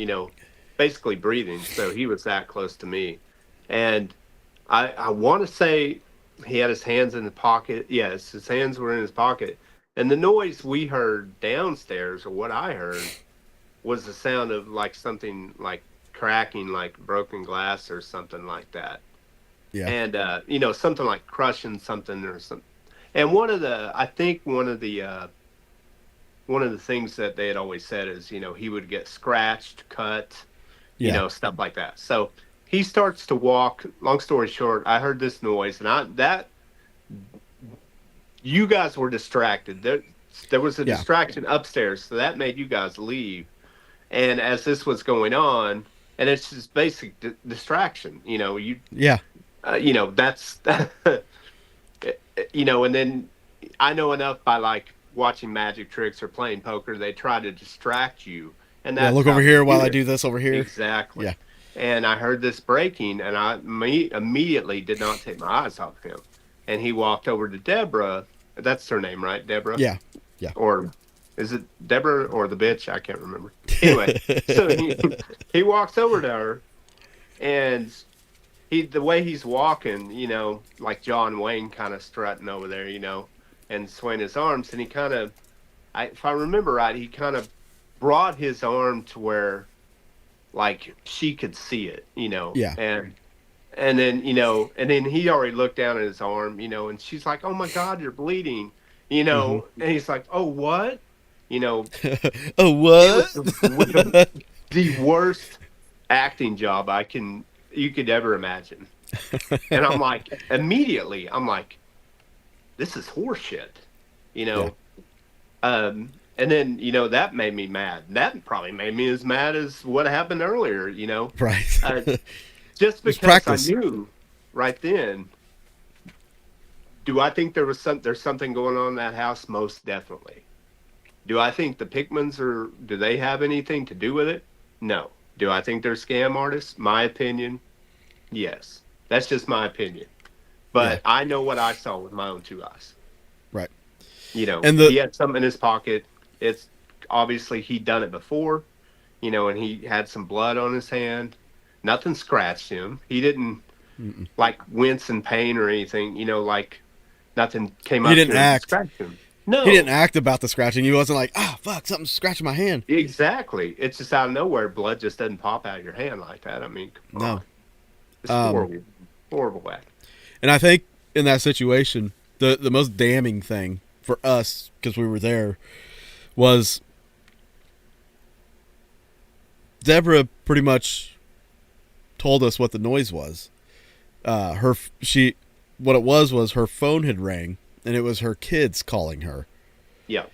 basically breathing, so he was that close to me. And I want to say he had his hands in the pocket. Yes, his hands were in his pocket. And the noise we heard downstairs, or what I heard, was the sound of like something like cracking, like broken glass or something like that. Yeah. And something like crushing something or something. And I think one of the things that they had always said is, he would get scratched, cut, stuff like that. So he starts to walk. Long story short, I heard this noise, and you guys were distracted. There was a distraction upstairs, so that made you guys leave. And as this was going on, and it's just basic distraction, that's, and then I know enough by like watching magic tricks or playing poker, they try to distract you. And that's look over here while I do this over here. Exactly. Yeah. And I heard this breaking, and I immediately did not take my eyes off him. And he walked over to Deborah. That's her name, right? Deborah? Yeah. Yeah. Or is it Deborah or the bitch? I can't remember. Anyway, so he walks over to her, and the way he's walking, like John Wayne kind of strutting over there, and swaying his arms. And he kind of, if I remember right, he kind of brought his arm to where, like, she could see it, Yeah. And then, and then he already looked down at his arm, and she's like, "Oh my God, you're bleeding," and he's like, "Oh, what?" Oh, what? The worst acting job you could ever imagine. And I'm like, immediately, this is horseshit, Yeah. And then, that made me mad. That probably made me as mad as what happened earlier, Right. Just because I knew right then. Do I think there's something going on in that house? Most definitely. Do I think the Pickmans do they have anything to do with it? No. Do I think they're scam artists? My opinion, yes. That's just my opinion. But I know what I saw with my own 2 eyes. Right. And he had something in his pocket. It's obviously he'd done it before, and he had some blood on his hand. Nothing scratched him. He didn't, Mm-mm. like wince in pain or anything. Like nothing came He up didn't to him to act. scratch him. He didn't No, act about the scratching. He wasn't like, ah, fuck, something's scratching my hand. exactly. It's just out of nowhere. Blood just doesn't pop out of your hand like that. I mean, come No. on. It's Um, horrible. Horrible act. and I think in that situation, the most damning thing for us, because we were there, was Deborah pretty much told us what the noise was. What it was her phone had rang, and it was her kids calling her, Yeah.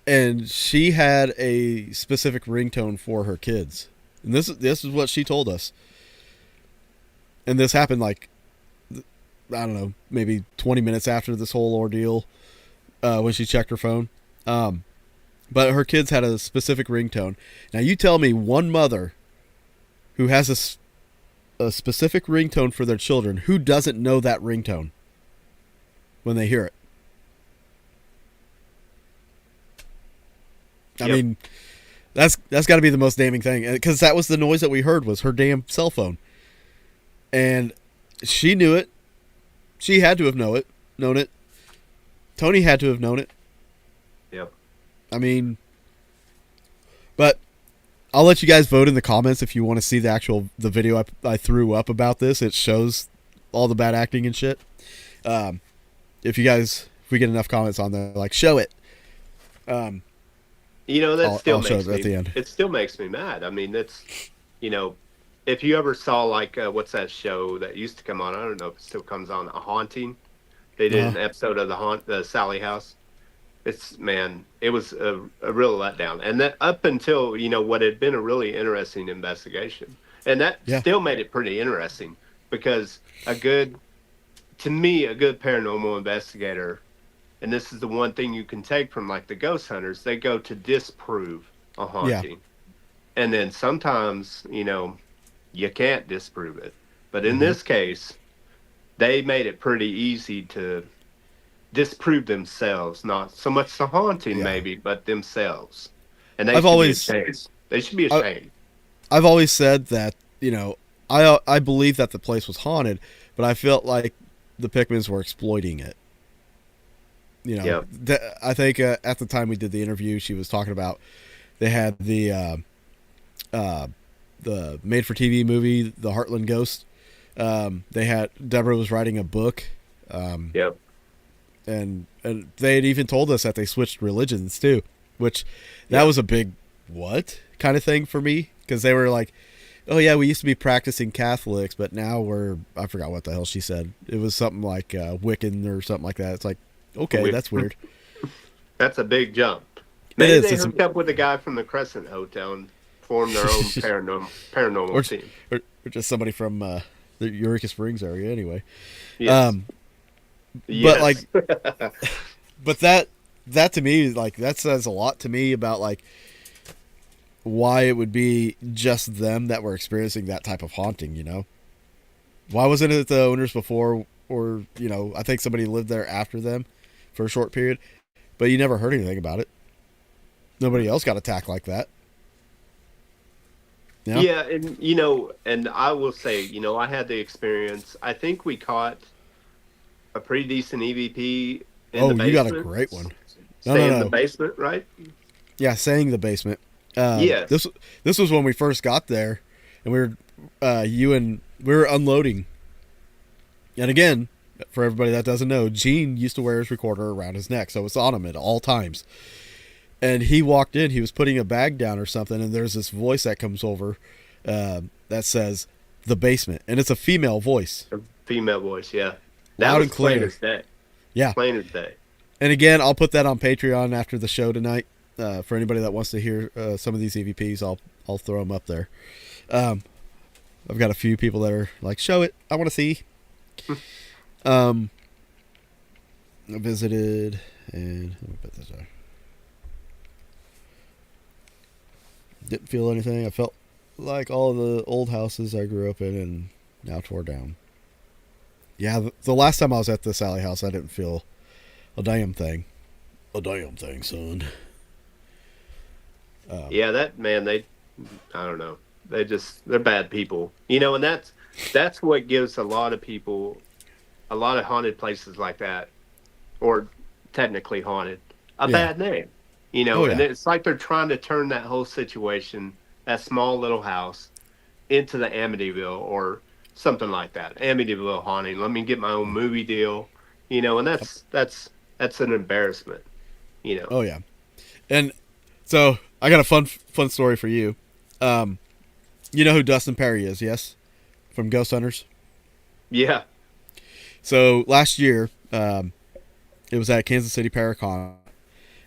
and she had a specific ringtone for her kids, and this is what she told us. And this happened like, I don't know, maybe 20 minutes after this whole ordeal, when she checked her phone. But her kids had a specific ringtone. Now you tell me one mother who has a specific ringtone for their children who doesn't know that ringtone when they hear it. I Yep. mean, that's got to be the most damning thing, because that was the noise that we heard, was her damn cell phone, and she knew it. She had to have known it. Tony had to have known it. Yep. I mean, but I'll let you guys vote in the comments if you want to see the video I threw up about this. It shows all the bad acting and shit. If we get enough comments on there, like, show it. That still I'll show makes it at the end. it still makes me mad. I mean, if you ever saw like what's that show that used to come on? I don't know if it still comes on. A Haunting. They did an episode of the Sally House. It was a real letdown. And that up until, what had been a really interesting investigation. And that still made it pretty interesting, because to me, a good paranormal investigator, and this is the one thing you can take from like the ghost hunters, they go to disprove a haunting. Yeah. And then sometimes, you can't disprove it. But in this case, they made it pretty easy to disprove themselves, not so much the haunting maybe, but themselves. And they should be ashamed. They should be ashamed. I've always said that, I believe that the place was haunted, but I felt like the Pickmans were exploiting it. I think at the time we did the interview, she was talking about they had the made-for-TV movie, The Heartland Ghost. Deborah was writing a book. Yep. And they had even told us that they switched religions too, which that was a big what kind of thing for me, because they were like, oh yeah, we used to be practicing Catholics, but now I forgot what the hell she said. It was something like Wiccan or something like that. It's like, okay, that's weird. That's a big jump. Maybe they hooked up with a guy from the Crescent Hotel and formed their own paranormal team. Or just somebody from the Eureka Springs area anyway. Yes. But like, but that to me, like, that says a lot to me about like why it would be just them that were experiencing that type of haunting. Why wasn't it the owners before, or I think somebody lived there after them for a short period, but you never heard anything about it. Nobody else got attacked like that. Yeah, and I will say, I had the experience. I think we caught a pretty decent EVP in the basement. You got a great one. In the basement, right? Yeah, saying the basement. Yes. This was when we first got there, and we were unloading. And again, for everybody that doesn't know, Gene used to wear his recorder around his neck, so it's on him at all times. And he walked in, he was putting a bag down or something, and there's this voice that comes over that says, the basement. And it's a female voice. A female voice, yeah. That Loud was and clear. Plain as day. Yeah. Plain as day. And again, I'll put that on Patreon after the show tonight. For anybody that wants to hear some of these EVPs, I'll throw them up there. I've got a few people that are like, show it, I want to see. I visited, and let me put this on. Didn't feel anything. I felt like all the old houses I grew up in and now tore down. Yeah, the last time I was at the Sally house, I didn't feel a damn thing. A damn thing, son. Yeah, I don't know. They're bad people. And that's what gives a lot of people, a lot of haunted places like that, or technically haunted, a Yeah. bad name. Oh And yeah. it's like they're trying to turn that whole situation, that small little house, into the Amityville or something like that. Amityville haunting. Let me get my own movie deal. And Yep. that's an embarrassment. You know. Oh yeah. And so I got a fun story for you. Um, you know who Dustin Perry is? Yes, from Ghost Hunters. Yeah. So last year, it was at Kansas City Paracon,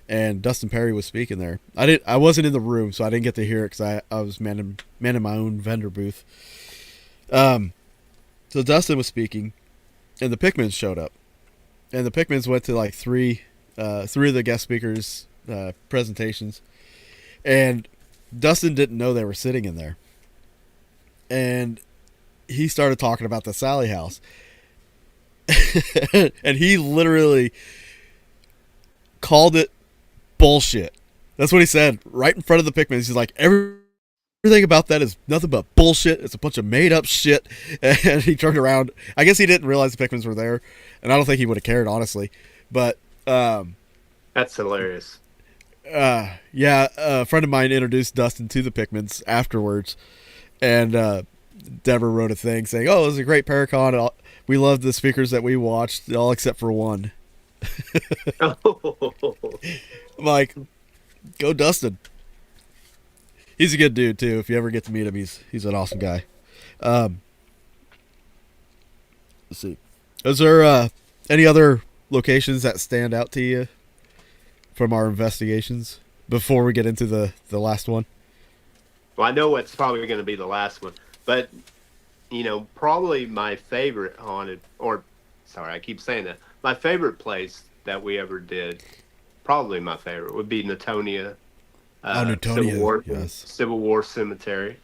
and Dustin Perry was speaking there. I wasn't in the room, so I didn't get to hear it because I was manning my own vendor booth. Um, so Dustin was speaking, and the Pickmans showed up, and the Pickmans went to like three of the guest speakers' presentations, and Dustin didn't know they were sitting in there, and he started talking about the Sally House, and he literally called it bullshit. That's what he said right in front of the Pickmans. He's like, everything about that is nothing but bullshit. It's a bunch of made up shit. And he turned around. I guess he didn't realize the Pickmans were there, and I don't think he would have cared, honestly. But That's hilarious. yeah, a friend of mine introduced Dustin to the Pickmans afterwards, and Deborah wrote a thing saying, "Oh, it was a great Paracon. We loved the speakers that we watched, all except for one." I'm like, go Dustin. He's a good dude too. If you ever get to meet him, he's an awesome guy. Um, let's see. Is there any other locations that stand out to you from our investigations before we get into the last one? Well, I know it's probably going to be the last one, but probably my favorite haunted, or sorry, I keep saying that. My favorite place that we ever did, probably my favorite, would be Newtonia, Oh, Newtonia. Yes. Civil War Cemetery.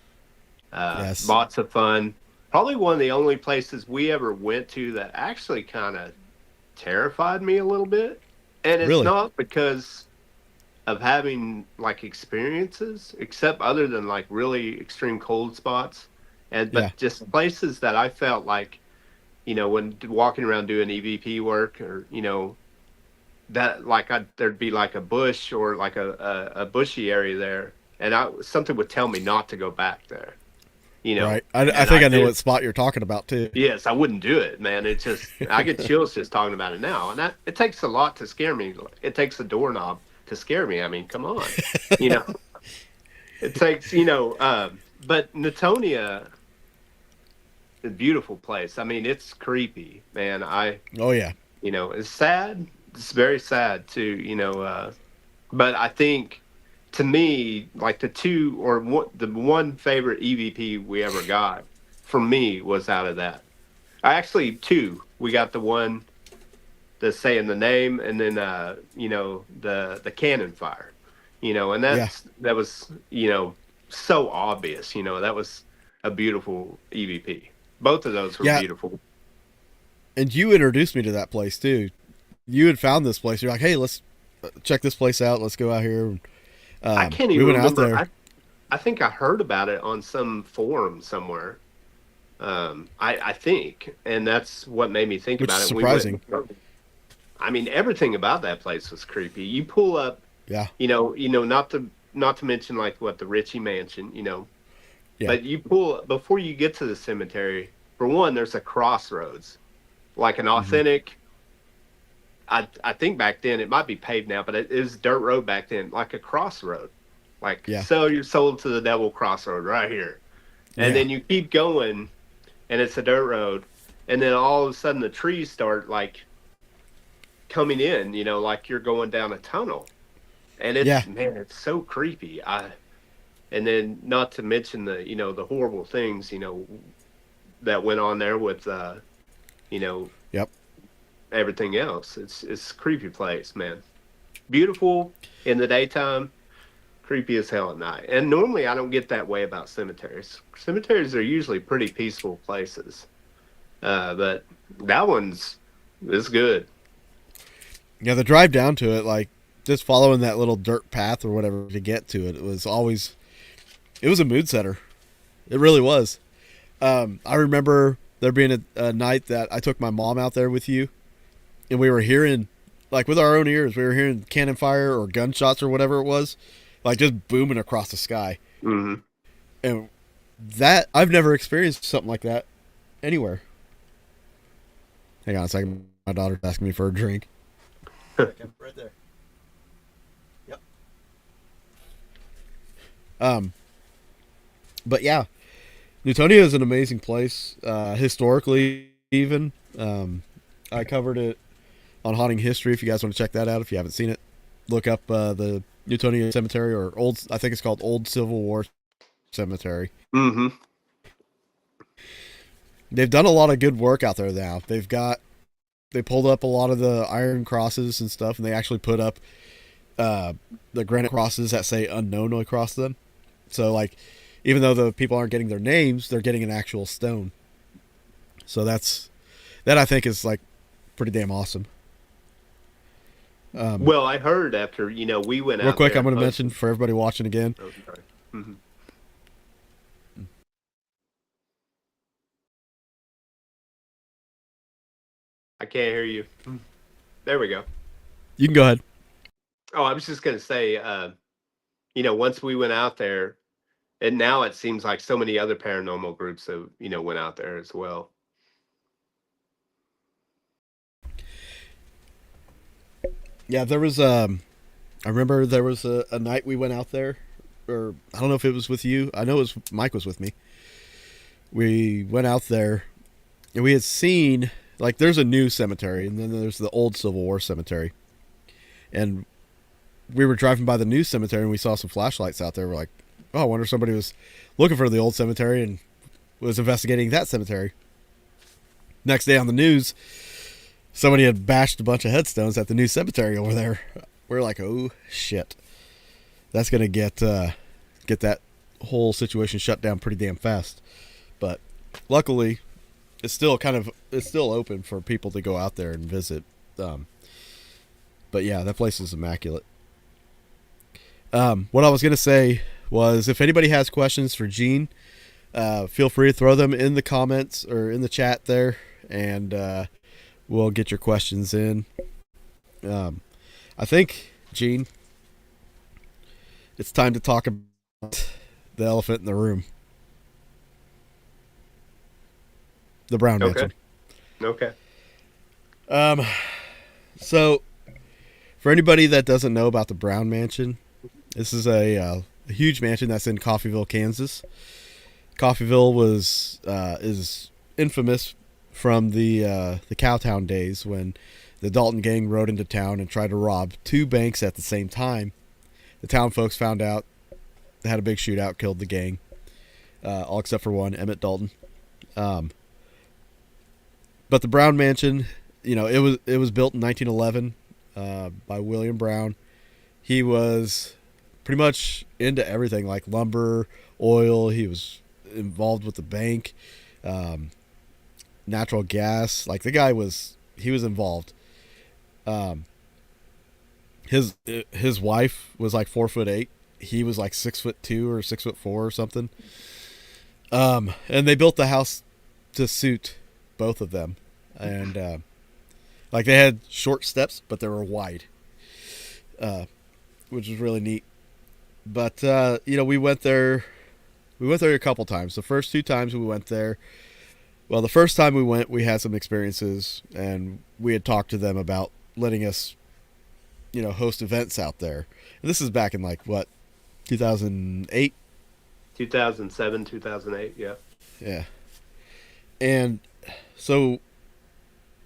Yes. Lots of fun. Probably one of the only places we ever went to that actually kind of terrified me a little bit. And it's Really? not because of having like experiences, except other than like really extreme cold spots, and Yeah. but just places that I felt like, when walking around doing EVP work, or that like there'd be like a bush or like a bushy area there, and something would tell me not to go back there, Right. I and think I I know did. what spot you're talking about too. Yes, I wouldn't do it, man. It's just I get chills just talking about it now, and that it takes a lot to scare me. It takes a doorknob to scare me. I mean, come on, you know. It takes, but Newtonia is a beautiful place. I mean, it's creepy, man. Oh yeah. It's sad. It's very sad too, but I think to me, like the one favorite EVP we ever got from me was out of that. I actually two. We got the one that's saying the name, and then the cannon fire, and Yeah. that was so obvious. That was a beautiful EVP. Both of those were Yeah. beautiful. And you introduced me to that place too. You had found this place. You're like, hey, let's check this place out. Let's go out here. I can't We even went out remember. there, I think I heard about it on some forum somewhere. I think, and that's what made me think which about is it. We went. surprising. I mean, everything about that place was creepy. You pull up, Yeah. not to mention like what the Ritchie Mansion, Yeah. but you pull before you get to the cemetery. For one, there's a crossroads, like an Hmm. authentic. I think back then it might be paved now, but it was dirt road back then, like a crossroad, like Yeah. sell your soul to the devil crossroad right here, and Yeah. then you keep going, and it's a dirt road, and then all of a sudden the trees start like coming in, like you're going down a tunnel, and Yeah. it's man, it's so creepy. And then not to mention the horrible things that went on there with you know Yep. everything else. It's a creepy place, man. Beautiful in the daytime, creepy as hell at night. And normally I don't get that way about cemeteries. Cemeteries are usually pretty peaceful places, but that one's is good. Yeah. The drive down to it, like just following that little dirt path or whatever to get to it, it was a mood setter. It really was. I remember there being a night that I took my mom out there with you, and we were hearing, like with our own ears, we were hearing cannon fire or gunshots or whatever it was, like just booming across the sky. Hmm. And that I've never experienced something like that anywhere. Hang on a second, my daughter's asking me for a drink. Okay, right there. Yep. Um, but yeah, Newtonia is an amazing place, historically even. I covered it on Haunting History. If you guys want to check that out, if you haven't seen it, look up the Newtonia Cemetery, or old. I think it's called Old Civil War Cemetery. Hmm. They've done a lot of good work out there now. They pulled up a lot of the iron crosses and stuff, and they actually put up the granite crosses that say unknown across them. So like, even though the people aren't getting their names, they're getting an actual stone. So that I think is like pretty damn awesome. Well, I heard after we went Real out quick, there. I'm going to mention for everybody watching again. Oh, sorry. Hmm. I can't hear you. There we go. You can go ahead. Oh, I was just gonna say, once we went out there, and now it seems like so many other paranormal groups have went out there as well. Yeah, there was. I remember there was a night we went out there, or I don't know if it was with you. I know it was Mike was with me. We went out there, and we had seen, like, there's a new cemetery, and then there's the old Civil War cemetery, and we were driving by the new cemetery, and we saw some flashlights out there. We're like, oh, I wonder if somebody was looking for the old cemetery and was investigating that cemetery. Next day on the news, somebody had bashed a bunch of headstones at the new cemetery over there. We're like, oh shit, that's gonna get that whole situation shut down pretty damn fast. But luckily, it's still open for people to go out there and visit. But yeah, that place is immaculate. What I was gonna say was, if anybody has questions for Gene, feel free to throw them in the comments or in the chat there, and we'll get your questions in. I think, Gene, it's time to talk about the elephant in the room. The Brown Mansion. Okay. So, for anybody that doesn't know about the Brown Mansion, this is a huge mansion that's in Coffeyville, Kansas. Coffeyville is infamous from the Cowtown days, when the Dalton gang rode into town and tried to rob two banks at the same time. The town folks found out, they had a big shootout, killed the gang, all except for one, Emmett Dalton. But the Brown Mansion, it was built in 1911 by William Brown. He was pretty much into everything, like lumber, oil. He was involved with the bank, natural gas. Like, the guy was involved. His wife was like 4'8". He was like 6'2" or 6'4" or something. And they built the house to suit both of them, and like, they had short steps, but they were wide, which was really neat. But we went there. We went there a couple times. The first two times we went there, well, the first time we went, we had some experiences, and we had talked to them about letting us, host events out there. And this is back in, like, what, 2008? 2007, 2008, yeah. Yeah. And so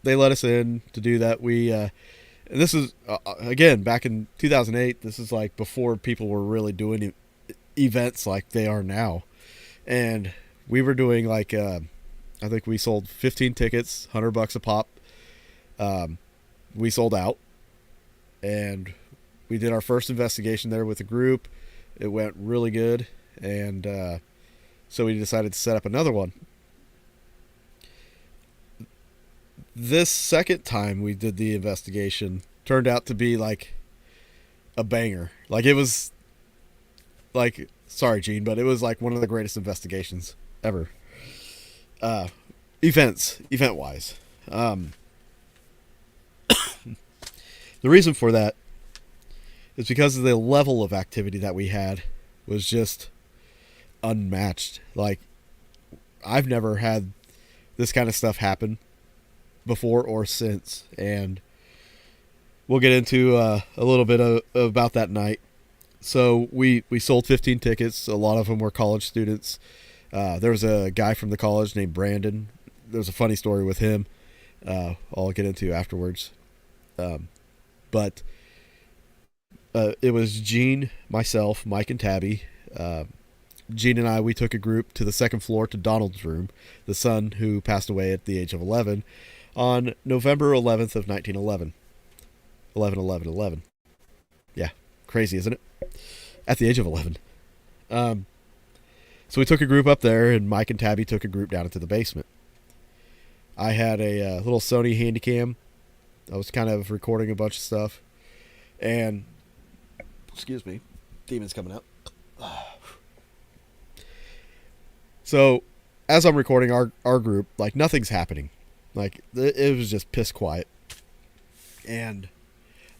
they let us in to do that. And this is, again, back in 2008, this is like before people were really doing events like they are now. And we were doing, like, I think we sold 15 tickets, $100 a pop. We sold out, and we did our first investigation there with a group. It went really good, and so we decided to set up another one. This second time we did the investigation turned out to be like a banger. Like, it was like, sorry, Gene, but it was like one of the greatest investigations ever. uh, event wise. Um, the reason for that is because of the level of activity that we had was just unmatched. Like, I've never had this kind of stuff happen before or since, and we'll get into a little bit about that night. So we sold 15 tickets. A lot of them were college students. There was a guy from the college named Brandon. There's a funny story with him. I'll get into afterwards. But it was Gene, myself, Mike, and Tabby. Gene and I, we took a group to the second floor to Donald's room, the son who passed away at the age of 11, on November 11th of 1911. 11, 11, 11. Yeah, crazy, isn't it? At the age of 11. Um, so we took a group up there, and Mike and Tabby took a group down into the basement. I had a little Sony Handycam. I was kind of recording a bunch of stuff. And, excuse me, demon's coming out. So, as I'm recording our group, like, nothing's happening. Like, it was just piss quiet. And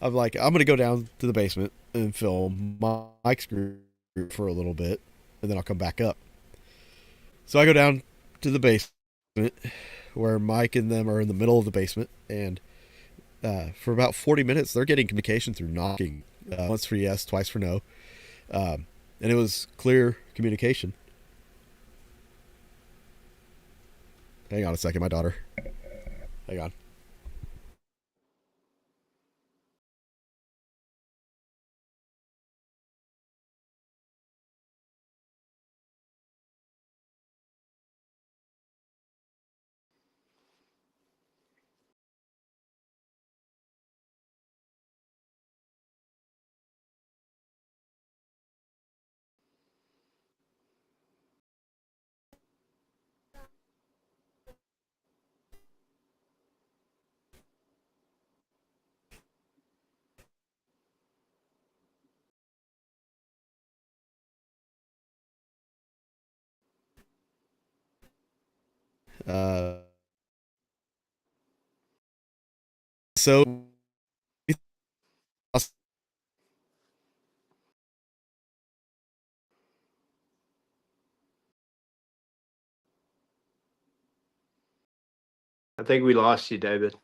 I'm like, I'm going to go down to the basement and film Mike's group for a little bit, and then I'll come back up. So I go down to the basement where Mike and them are in the middle of the basement, and for about 40 minutes, they're getting communication through knocking. Once for yes, twice for no. And it was clear communication. Hang on a second, my daughter. Hang on. Uh, so I think we lost you, David.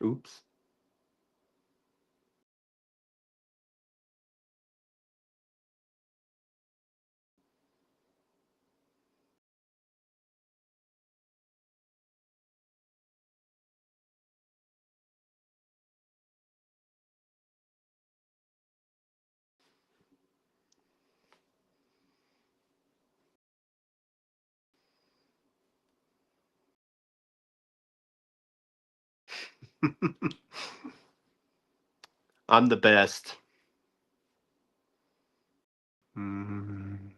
Oops. I'm the best. Mm.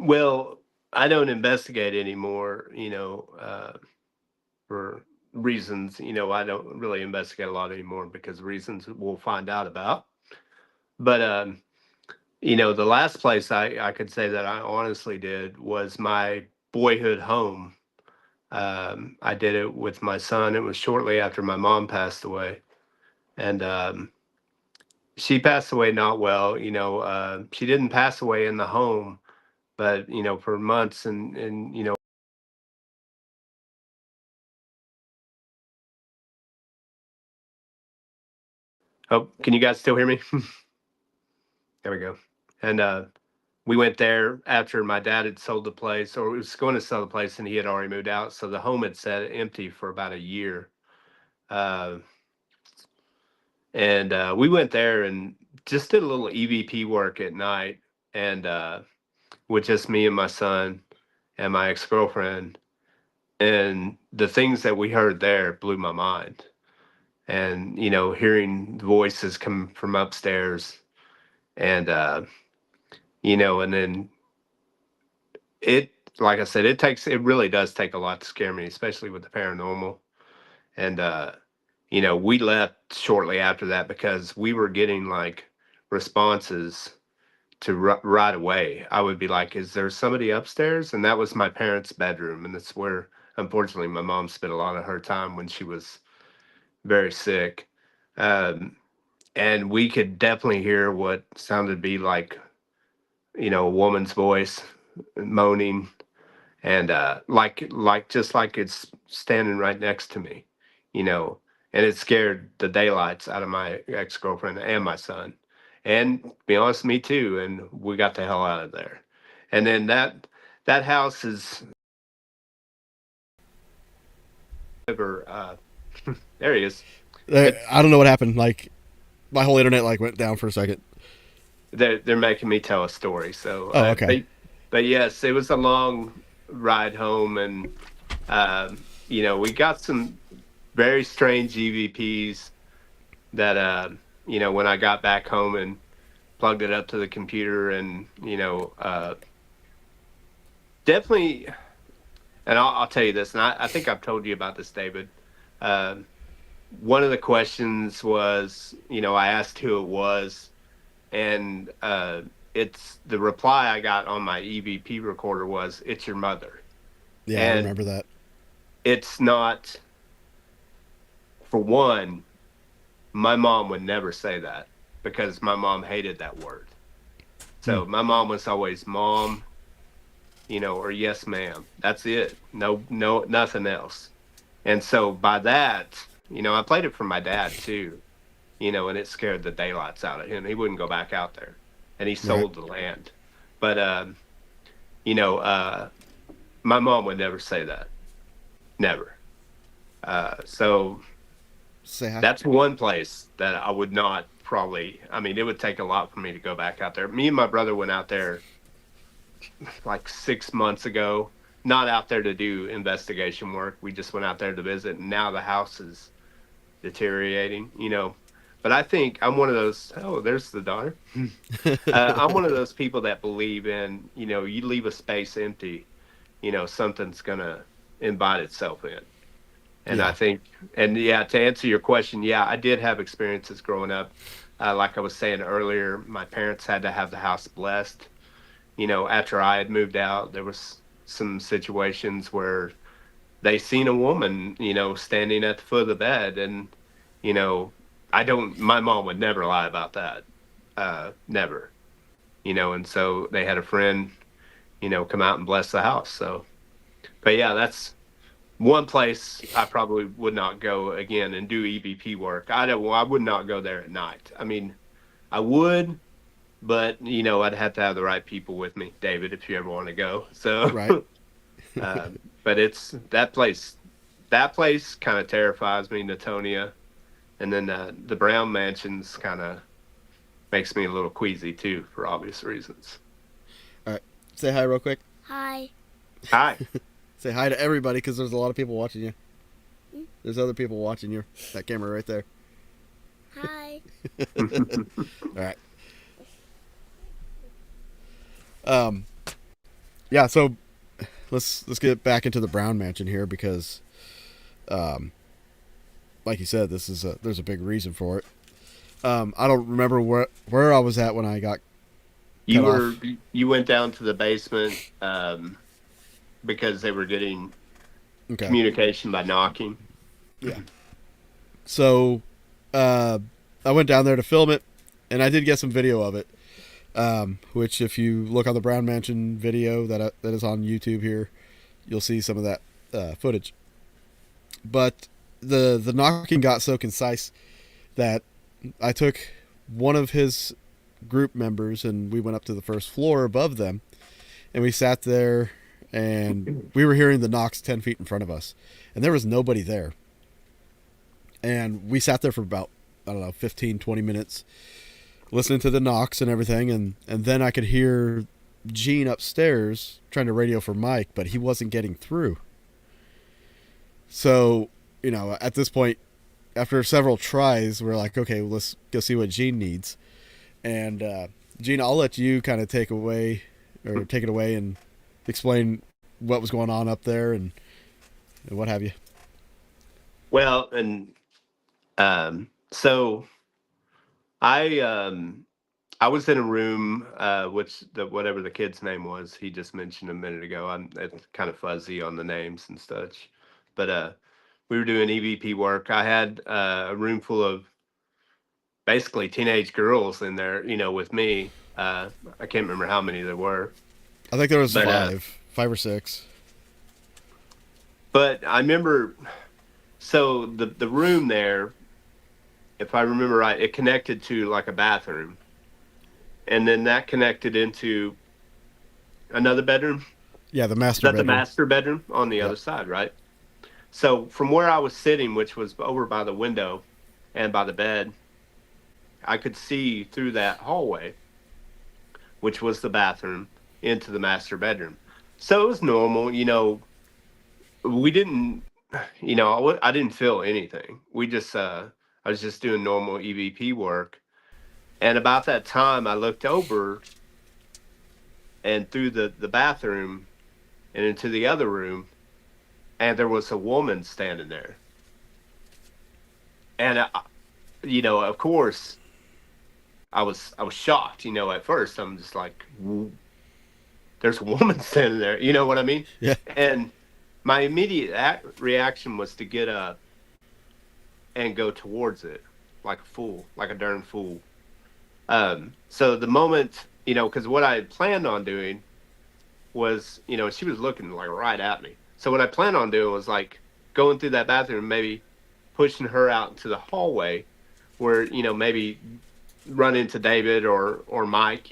Well, I don't investigate anymore, for reasons, I don't really investigate a lot anymore because of reasons we'll find out about. But, the last place I could say that I honestly did was my boyhood home. I did it with my son. It was shortly after my mom passed away. And she passed away not well. She didn't pass away in the home, but, for months and. Oh, can you guys still hear me? There we go. And we went there after my dad had sold the place, or was going to sell the place, and he had already moved out. So the home had sat empty for about a year. Uh, and we went there and just did a little EVP work at night, and with just me and my son and my ex girlfriend. And the things that we heard there blew my mind. And hearing voices come from upstairs, and and then it, like I said, it really does take a lot to scare me, especially with the paranormal. And we left shortly after that because we were getting like responses to right away. I would be like, is there somebody upstairs? And that was my parents' bedroom, and that's where, unfortunately, my mom spent a lot of her time when she was very sick. um, and we could definitely hear what sounded to be like, a woman's voice moaning, and like just like it's standing right next to me, you know, and it scared the daylights out of my ex-girlfriend and my son, and to be honest, me too. And we got the hell out of there. And then that house is ever there he is. It, I don't know what happened. Like my whole internet like went down for a second. they're making me tell a story. So, Oh, okay. but yes, it was a long ride home, and we got some very strange EVPs that when I got back home and plugged it up to the computer, and definitely. And I'll tell you this, and I think I've told you about this, David. Um, One of the questions was, I asked who it was, and it's the reply I got on my EVP recorder was, "It's your mother." Yeah, I And remember that. it's not, for one, my mom would never say that because my mom hated that word. Hmm. So my mom was always mom, or yes, ma'am. That's it. No, no, nothing else. And so by that, I played it for my dad too, and it scared the daylights out of him. He wouldn't go back out there, and he Right. sold the land. But you know, my mom would never say that, never. So Say hi. that's one place that I would not probably. I mean, it would take a lot for me to go back out there. Me and my brother went out there like 6 months ago. Not out there to do investigation work. We just went out there to visit, and now the house is deteriorating. But I think I'm one of those. Oh, there's the daughter. I'm one of those people that believe in, you leave a space empty, something's gonna invite itself in. And I Yeah. think, and yeah, to answer your question, yeah, I did have experiences growing up. Like I was saying earlier, my parents had to have the house blessed. After I had moved out, there was some situations where they seen a woman, standing at the foot of the bed, and you know, I don't. My mom would never lie about that, never. And so they had a friend, come out and bless the house. So, but yeah, that's one place I probably would not go again and do EVP work. I don't. I would not go there at night. I mean, I would, but I'd have to have the right people with me, David, if you ever want to go. So, Right. but it's that place. That place kind of terrifies me, Natonia, and then the Brown Mansions kind of makes me a little queasy too, for obvious reasons. All right. Say hi real quick. Hi. Hi. Say hi to everybody because there's a lot of people watching you. Mm. There's other people watching you. That camera right there. Hi. All right. Um. Yeah. So let's get back into the Brown Mansion here because, like you said, there's a big reason for it. I don't remember where I was at when I got you cut were off. you went down to the basement because they were getting Okay. communication by knocking. Yeah. So, uh, I went down there to film it, and I did get some video of it. Which, if you look on the Brown Mansion video that is on YouTube here, you'll see some of that footage. But the knocking got so concise that I took one of his group members, and we went up to the first floor above them, and we sat there, and we were hearing the knocks 10 feet in front of us, and there was nobody there. And we sat there for about, I don't know, 15, 20 minutes listening to the knocks and everything, and then I could hear Gene upstairs trying to radio for Mike, but he wasn't getting through. So, at this point, after several tries, we're like, okay, well, let's go see what Gene needs. And Gene, I'll let you kind of take it away and explain what was going on up there and what have you. Well, and so I was in a room, whatever the kid's name was, he just mentioned a minute ago. It's kind of fuzzy on the names and such, but we were doing EVP work. I had a room full of basically teenage girls in there, with me. I can't remember how many there were. I think there was five or six. But I remember, so the room there, if I remember right, it connected to like a bathroom. And then that connected into another bedroom. Yeah, the master bedroom. The master bedroom on the other side, right? So from where I was sitting, which was over by the window and by the bed, I could see through that hallway, which was the bathroom, into the master bedroom. So it was normal, we didn't, I didn't feel anything. We just, I was just doing normal EVP work. And about that time, I looked over and through the bathroom and into the other room, and there was a woman standing there. And, of course, I was shocked, at first. I'm just like, there's a woman standing there. You know what I mean? Yeah. And my immediate reaction was to get up and go towards it like a fool, like a darn fool. So the moment, because what I had planned on doing was, she was looking like right at me. So what I planned on doing was like going through that bathroom, maybe pushing her out into the hallway where, maybe run into David or Mike,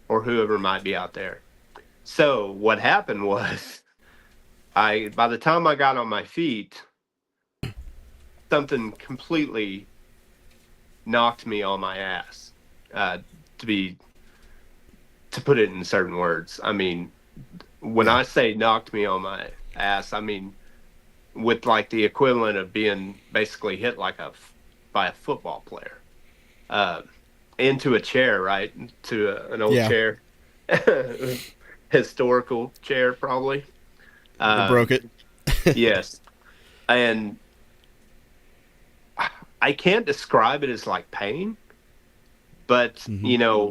or whoever might be out there. So what happened was by the time I got on my feet, something completely knocked me on my ass. To put it in certain words, I mean, when I say knocked me on my ass, I mean with like the equivalent of being basically hit by a football player into a chair, right? To an old chair, historical chair, probably. Broke it. Yes, and I can't describe it as like pain. But,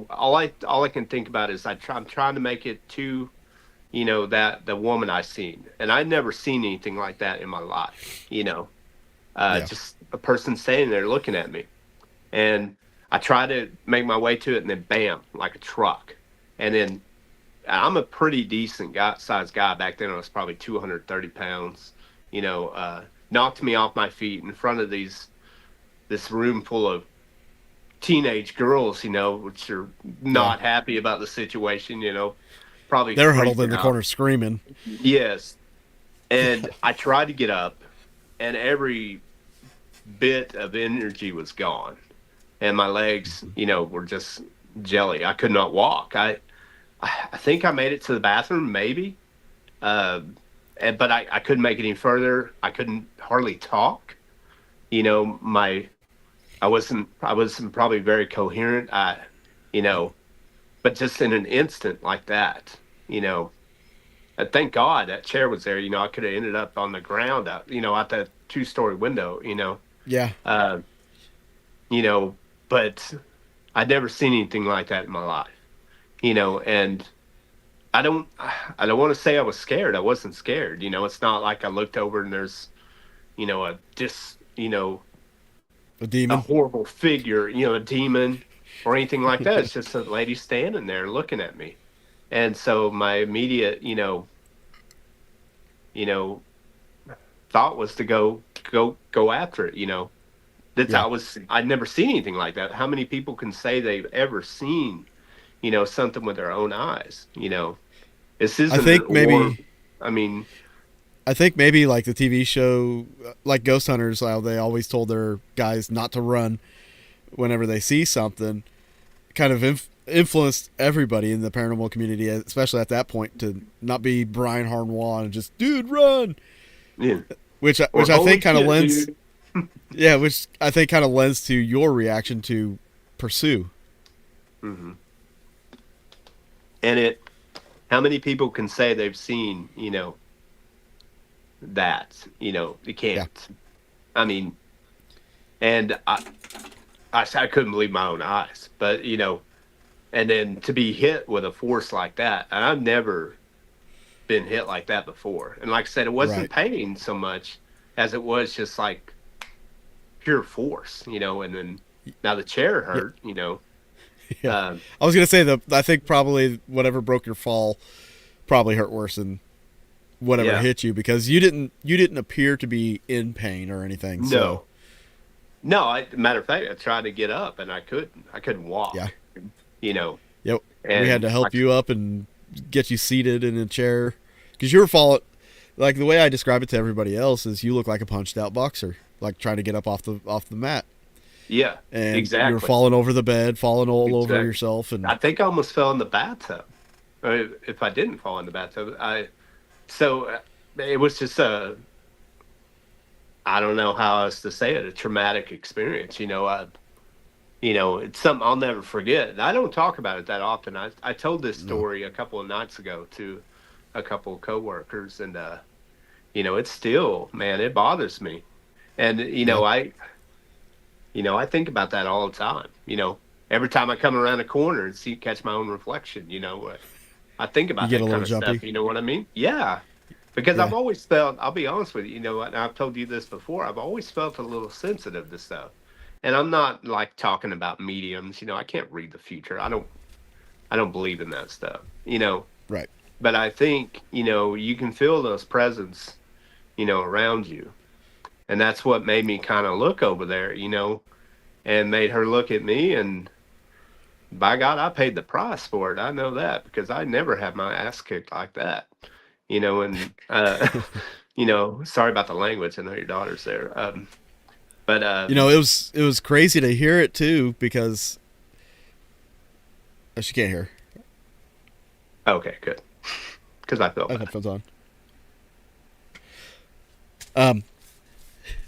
all I can think about is I'm trying to make it to, that the woman I seen. And I'd never seen anything like that in my life, just a person standing there looking at me. And I try to make my way to it, and then bam, like a truck. And then I'm a pretty decent sized guy. Back then I was probably 230 pounds, knocked me off my feet in front of this room full of teenage girls, which are not happy about the situation, probably they're huddled in the corner screaming. Yes. And I tried to get up, and every bit of energy was gone, and my legs, were just jelly. I could not walk. I think I made it to the bathroom, maybe, but I couldn't make it any further. I couldn't hardly talk. I wasn't probably very coherent. But just in an instant like that, thank God that chair was there. I could have ended up on the ground out, out that 2-story window, Yeah. But I'd never seen anything like that in my life, and I don't want to say I was scared. I wasn't scared. It's not like I looked over and there's, A demon? A horrible figure, a demon or anything like that. It's just a lady standing there looking at me. And so my immediate, thought was to go after it, Yeah. I'd never seen anything like that. How many people can say they've ever seen, something with their own eyes? This I isn't an think or. maybe I mean, I think maybe like the TV show, like Ghost Hunters, how they always told their guys not to run whenever they see something, kind of influenced everybody in the paranormal community, especially at that point, to not be Brian Harnois and just dude run, yeah. Or which I holy think kind of shit, lends, dude. yeah, which I think kind of lends to your reaction to pursue. Hmm. And how many people can say they've seen, that, you Yeah, can't. I mean, and I couldn't believe my own eyes, but, and then to be hit with a force like that, and I've never been hit like that before. And like I said, it wasn't right. pain so much as it was just like pure force, and then now the chair Yeah, hurt. yeah. Um, I was gonna say I think probably whatever broke your fall probably hurt worse than whatever yeah, hit you because you didn't appear to be in pain or anything. So no, no. Matter of fact, I tried to get up and I couldn't yeah, walk, you know, yep. We had and to help you up and get you seated in a chair because you were falling. Like the way I describe it to everybody else is you look like a punched out boxer, like trying to get up off the mat, yeah, and you were exactly, falling over the bed, falling all over exactly. yourself, and I think I almost fell in the bathtub. If I didn't fall in the bathtub, it was just I don't know how else to say it, a traumatic experience. It's something I'll never forget. And I don't talk about it that often. I told this no, story a couple of nights ago to a couple of coworkers, and it's still, man, it bothers me. And yeah, I think about that all the time. Every time I come around a corner and catch my own reflection. I think you about get a that kind little of stuff. jumpy. You know what I mean? Yeah. Because I've Yeah, always felt, I'll be honest with you, and I've told you this before, I've always felt a little sensitive to stuff. And I'm not like talking about mediums, I can't read the future. I don't believe in that stuff. right. But I think, you can feel those presence, around you. And that's what made me kind of look over there, and made her look at me. And by God, I paid the price for it. I know that because I never had my ass kicked like that. And sorry about the language. I know your daughter's there. But it was crazy to hear it too because she can't hear. okay, good. Because I felt I have bad. headphones on. Um,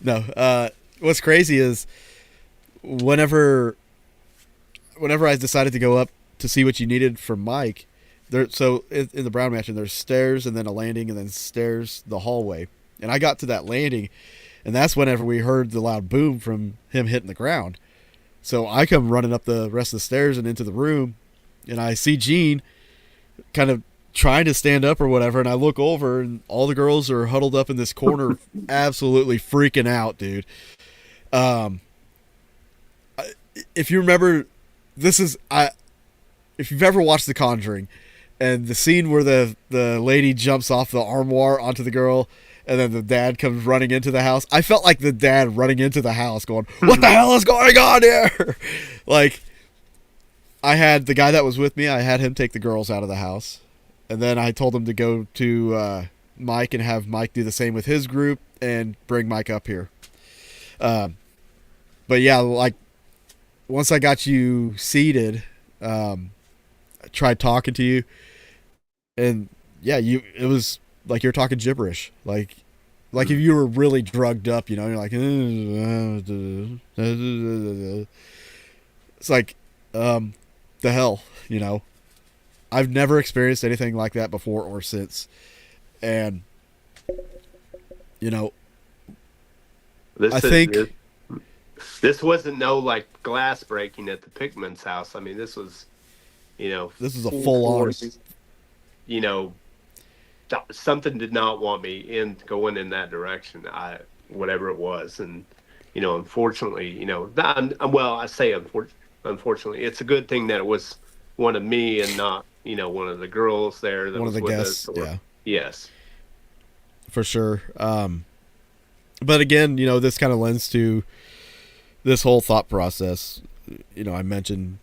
no. What's crazy is whenever I decided to go up to see what you needed from Mike, there. So in the Brown Mansion, there's stairs and then a landing and then stairs the hallway. And I got to that landing, and that's whenever we heard the loud boom from him hitting the ground. So I come running up the rest of the stairs and into the room, and I see Gene kind of trying to stand up or whatever, and I look over and all the girls are huddled up in this corner, absolutely freaking out, dude. Um, if you remember, this is if you've ever watched The Conjuring, and the scene where the lady jumps off the armoire onto the girl, and then the dad comes running into the house. I felt like the dad running into the house, going, "What the hell is going on here?" Like, I had the guy that was with me. I had him take the girls out of the house, and then I told him to go to Mike and have Mike do the same with his group and bring Mike up here. Um, but yeah, like once I got you seated, I tried talking to you, and yeah, it was like you're talking gibberish, like if you were really drugged up, you're like, it's like, the hell, I've never experienced anything like that before or since, and you know, I This is think this wasn't no like glass breaking at the Pigman's house. I mean, this was, this is a full full on, force. You know, something did not want me in going in that direction. Whatever it was, and unfortunately, well, I say unfortunately, it's a good thing that it was one of me and not one of the girls there that one of was the with guests, us. yeah, Yes. for sure. But again, this kind of lends to this whole thought process, I mentioned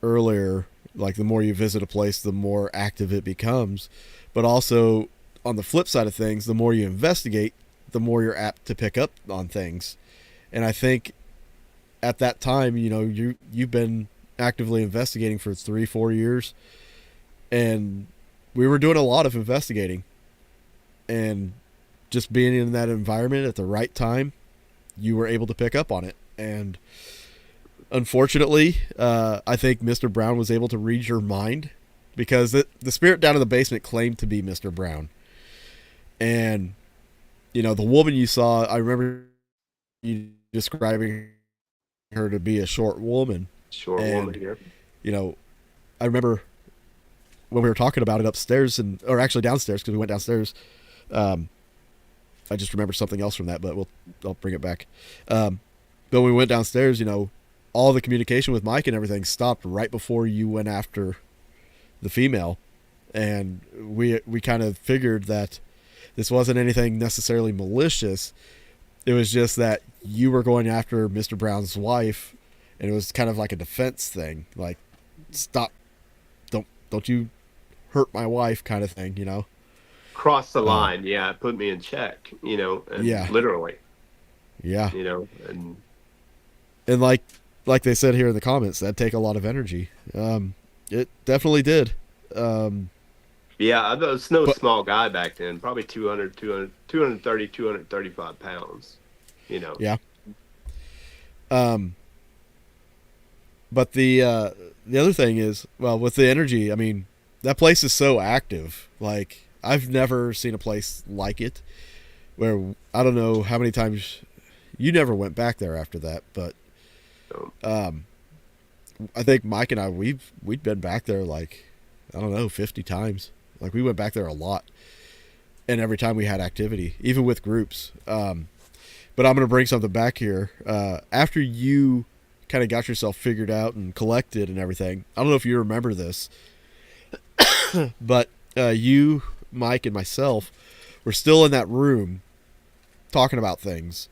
earlier, like the more you visit a place, the more active it becomes. But also, on the flip side of things, the more you investigate, the more you're apt to pick up on things. And I think at that time, you've been actively investigating for 3-4 years, and we were doing a lot of investigating, and just being in that environment at the right time, you were able to pick up on it. And unfortunately, I think Mr. Brown was able to read your mind, because the spirit down in the basement claimed to be Mr. Brown. And, the woman you saw, I remember you describing her to be a short woman. Woman here. I remember when we were talking about it upstairs, or actually downstairs, because we went downstairs. I just remembered something else from that, but I'll bring it back. But when we went downstairs, all the communication with Mike and everything stopped right before you went after the female. And we kind of figured that this wasn't anything necessarily malicious. It was just that you were going after Mr. Brown's wife, and it was kind of like a defense thing. Like, stop, don't you hurt my wife kind of thing, Cross the line. Yeah. It put me in check, and literally. Yeah. And like they said here in the comments, that'd take a lot of energy. It definitely did. Yeah, I was no small guy back then, probably 230, 235 pounds, Yeah. But the other thing is, well, with the energy, I mean, that place is so active. Like, I've never seen a place like it, where I don't know how many times you never went back there after that, but I think Mike and I, we'd been back there like, I don't know, 50 times. Like, we went back there a lot, and every time we had activity, even with groups. But I'm going to bring something back here. After you kind of got yourself figured out and collected and everything, I don't know if you remember this, but you, Mike, and myself were still in that room talking about things.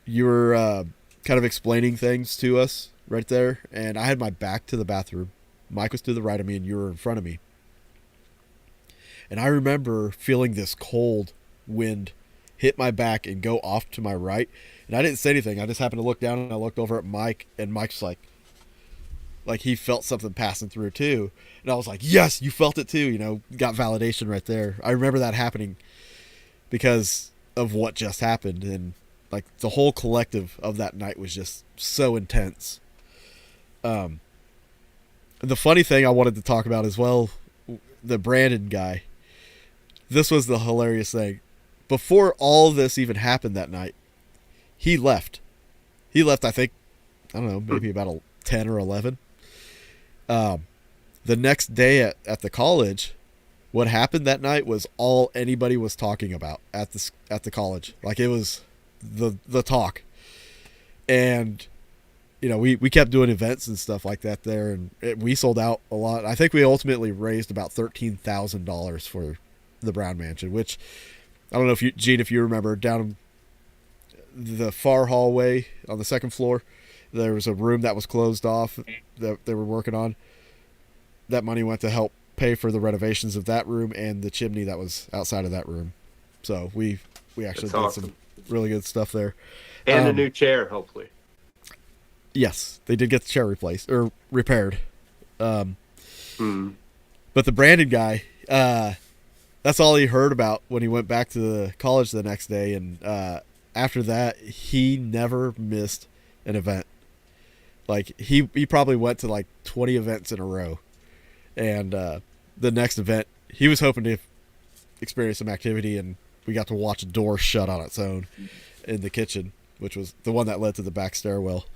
You were kind of explaining things to us right there, and I had my back to the bathroom. Mike was to the right of me, and you were in front of me. And I remember feeling this cold wind hit my back and go off to my right. And I didn't say anything. I just happened to look down, and I looked over at Mike, and Mike's like he felt something passing through too. And I was like, yes, you felt it too. Got validation right there. I remember that happening because of what just happened. And like, the whole collective of that night was just so intense. The funny thing I wanted to talk about as well, the Brandon guy. This was the hilarious thing. Before all this even happened that night, he left. He left, I think, I don't know, maybe about 10 or 11. The next day at the college, what happened that night was all anybody was talking about at the college. Like, it was the talk. And we kept doing events and stuff like that there, and we sold out a lot. I think we ultimately raised about $13,000 for the Brown Mansion, which I don't know if you remember, down the far hallway on the second floor, there was a room that was closed off that they were working on. That money went to help pay for the renovations of that room and the chimney that was outside of that room. So we actually did some really good stuff there. And a new chair, hopefully. Yes, they did get the chair replaced or repaired. But the Brandon guy, that's all he heard about when he went back to the college the next day. And after that, he never missed an event. Like, he probably went to like 20 events in a row. And the next event, he was hoping to experience some activity, and we got to watch a door shut on its own in the kitchen, which was the one that led to the back stairwell.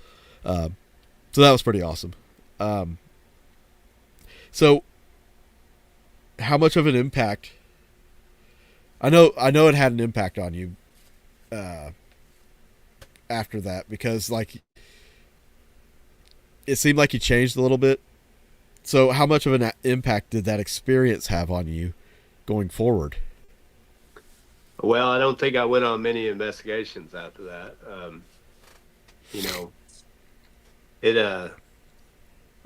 So that was pretty awesome. So how much of an impact? I know it had an impact on you after that, because like, it seemed like you changed a little bit. So how much of an impact did that experience have on you going forward? Well, I don't think I went on many investigations after that. you know, it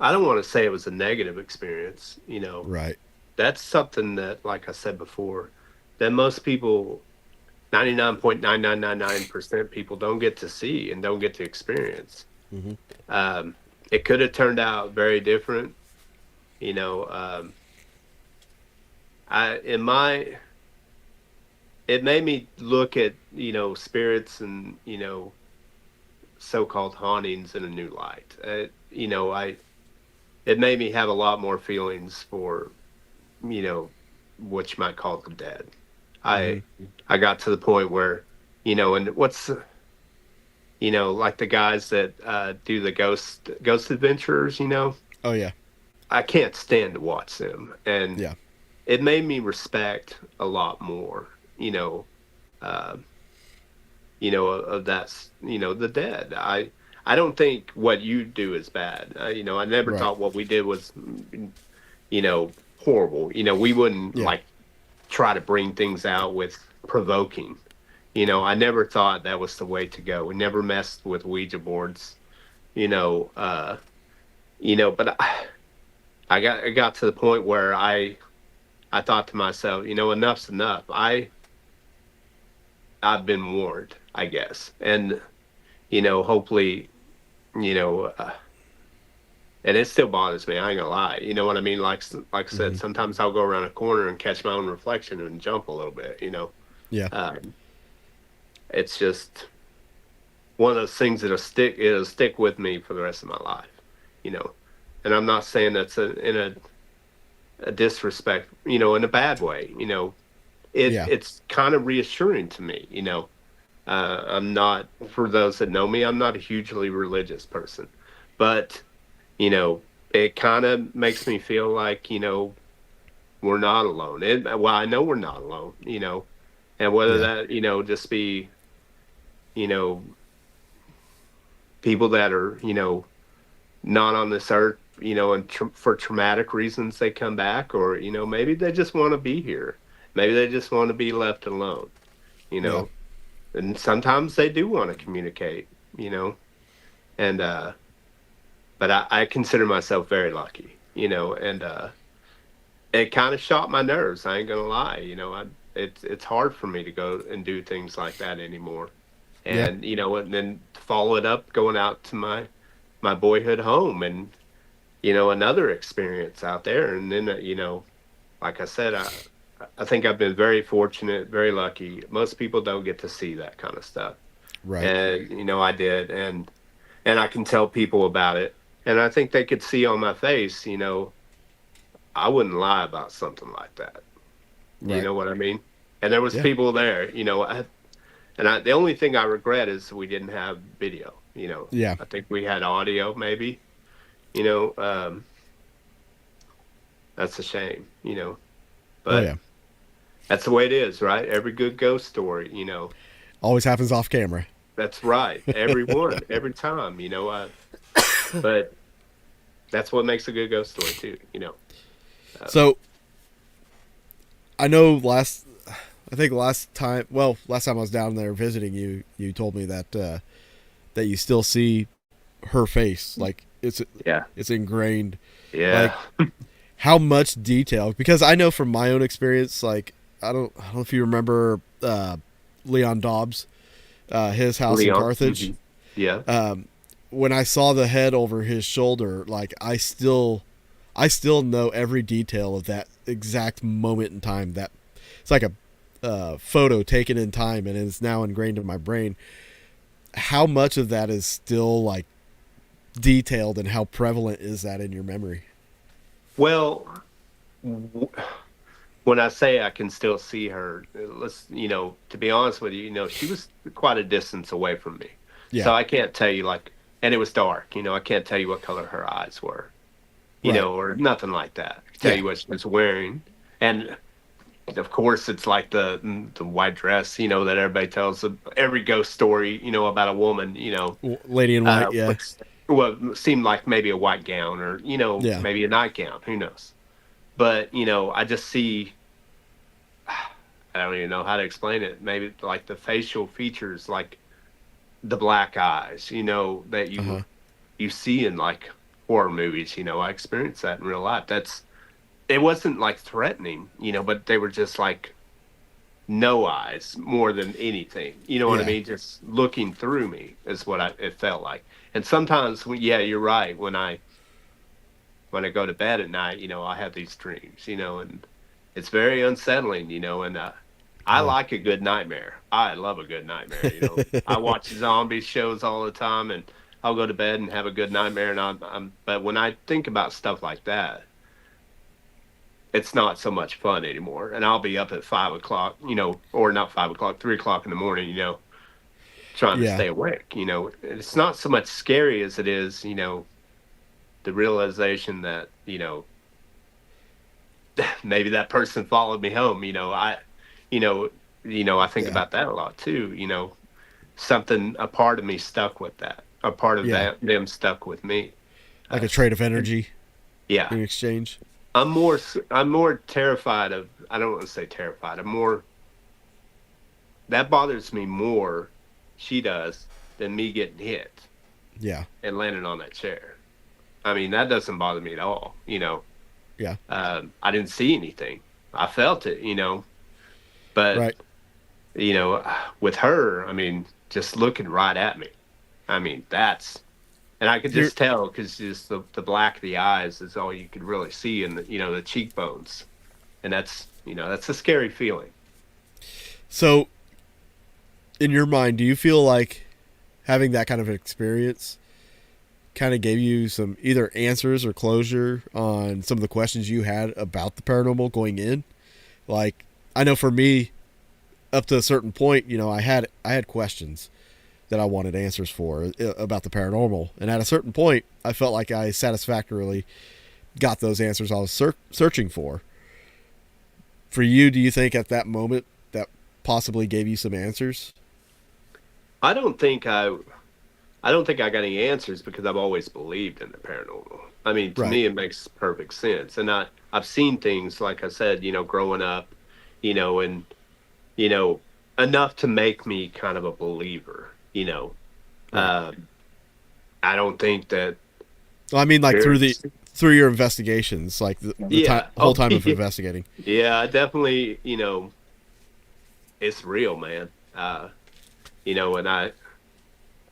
I don't want to say it was a negative experience, Right. that's something that, like I said before, that most people, 99.9999% people don't get to see and don't get to experience. Hmm. Um, it could have turned out very different, you know. I in my It made me look at, spirits and, so-called hauntings in a new light. It made me have a lot more feelings for, you know, what you might call the dead. Hmm. I got to the point where, and like the guys that do the ghost adventures, Oh yeah. I can't stand to watch them, and Yeah. it made me respect a lot more, uh, of that's, the dead. I don't think what you do is bad. I never Right. thought what we did was, horrible. We wouldn't Yeah. like try to bring things out with provoking. I never thought that was the way to go. We never messed with Ouija boards. You know, uh, but I got to the point where I thought to myself, enough's enough. I've been warned, I guess, and hopefully, you know, uh, and it still bothers me. I ain't gonna lie. You know what I mean? Like I said, Hmm. sometimes I'll go around a corner and catch my own reflection and jump a little bit. Yeah. Um, it's just one of those things it'll stick with me for the rest of my life. You know, and I'm not saying that's in a disrespect. In a bad way. Yeah. It's kind of reassuring to me. I'm not, for those that know me, I'm not a hugely religious person, but it kind of makes me feel like, we're not alone. Well, I know we're not alone, and whether Yeah. that, just be, you know, people that are, not on this earth, and for traumatic reasons they come back, or, maybe they just want to be here. Maybe they just want to be left alone, you Yeah. know, and sometimes they do want to communicate, and, but I consider myself very lucky, and, it kind of shot my nerves. I ain't gonna lie. It's hard for me to go and do things like that anymore. Yeah. And and then follow it up going out to my boyhood home, and another experience out there. And then like I said, I think I've been very fortunate, very lucky. Most people don't get to see that kind of stuff, Right. and I did, and I can tell people about it, and I think they could see on my face, I wouldn't lie about something like that. You Right. know what I mean? And there was Yeah. people there, the only thing I regret is we didn't have video. Yeah. I think we had audio, maybe. You know, um, that's a shame. Oh But yeah. that's the way it is, right? Every good ghost story, Always happens off camera. that's right. Everyone, every time, but that's what makes a good ghost story too. Um, So I know I think last time I was down there visiting you, you told me that that you still see her face, like yeah, it's ingrained. yeah, Like how much detail? Because I know from my own experience, like I don't know if you remember Leon Dobbs, his house in Leon. Carthage. Yeah, Um, when I saw the head over his shoulder, like I still know every detail of that exact moment in time. That it's like a photo taken in time, and it's now ingrained in my brain. How much of that is still like detailed, and how prevalent is that in your memory? well, w- when I say I can still see her, to be honest with you, she was quite a distance away from me. Yeah. So I can't tell you, like, and it was dark, I can't tell you what color her eyes were, Right. or nothing like that. I can tell Yeah. you what she was wearing. And of course, it's like the white dress, that everybody tells every ghost story, about a woman, Lady in White. Yeah. what's what seemed like maybe a white gown, or, Yeah. maybe a nightgown, who knows? But, I just see, I don't even know how to explain it. Maybe like the facial features, like the black eyes, that Uh-huh. you see in like horror movies. I experienced that in real life. It wasn't like threatening, but they were just like no eyes more than anything. You know what I Yeah. mean? Just looking through me is what it felt like. And sometimes, yeah, you're right. When I go to bed at night, I have these dreams, and it's very unsettling, and I Yeah. like a good nightmare. I love a good nightmare. I watch zombie shows all the time, and I'll go to bed and have a good nightmare. And but when I think about stuff like that, it's not so much fun anymore. And I'll be up at 5 o'clock, or not 5 o'clock, 3 o'clock in the morning, trying to Yeah. stay awake. It's not so much scary as it is, the realization that, maybe that person followed me home. You know, I think Yeah. about that a lot too. A part of me stuck with that. A part of Yeah. them stuck with me. Like a S- trade of energy yeah, in exchange. I'm more terrified of. I don't want to say terrified. That bothers me more. She does than me getting hit Yeah. and landing on that chair. I mean, that doesn't bother me at all. Yeah. I didn't see anything. I felt it. But Right. with her, I mean, just looking right at me. I mean, and I could You're just tell because just the black of the eyes is all you could really see, and the cheekbones, and that's a scary feeling. so in your mind, do you feel like having that kind of experience kind of gave you some either answers or closure on some of the questions you had about the paranormal going in? Like, I know for me, up to a certain point, I had questions that I wanted answers for about the paranormal, and at a certain point, I felt like I satisfactorily got those answers I was searching for. For you, do you think at that moment that possibly gave you some answers? I don't think I I don't think I got any answers because I've always believed in the paranormal. I mean, to Right. me, it makes perfect sense, and I've seen things like I said, growing up, and you know enough to make me kind of a believer. Right. Um, I don't think that Well, I mean, like there's through your investigations, like the time, yeah. whole Oh, time of yeah. investigating. Yeah, I definitely, it's real, man. And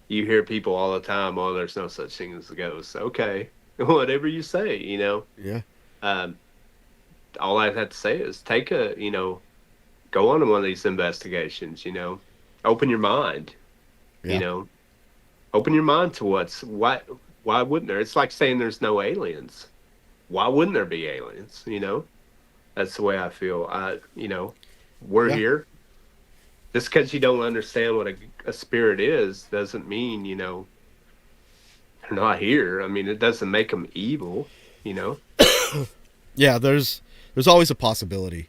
you hear people all the time, oh, there's no such thing as a ghost. Okay, whatever you say. Yeah. Um, all I have to say is go on one of these investigations. Open your mind. You Yeah. know, open your mind to why wouldn't there? It's like saying there's no aliens. Why wouldn't there be aliens? That's the way I feel. We're Yeah. here. Just because you don't understand what a spirit is doesn't mean they're not here. I mean, it doesn't make them evil. You know. Yeah. There's always a possibility,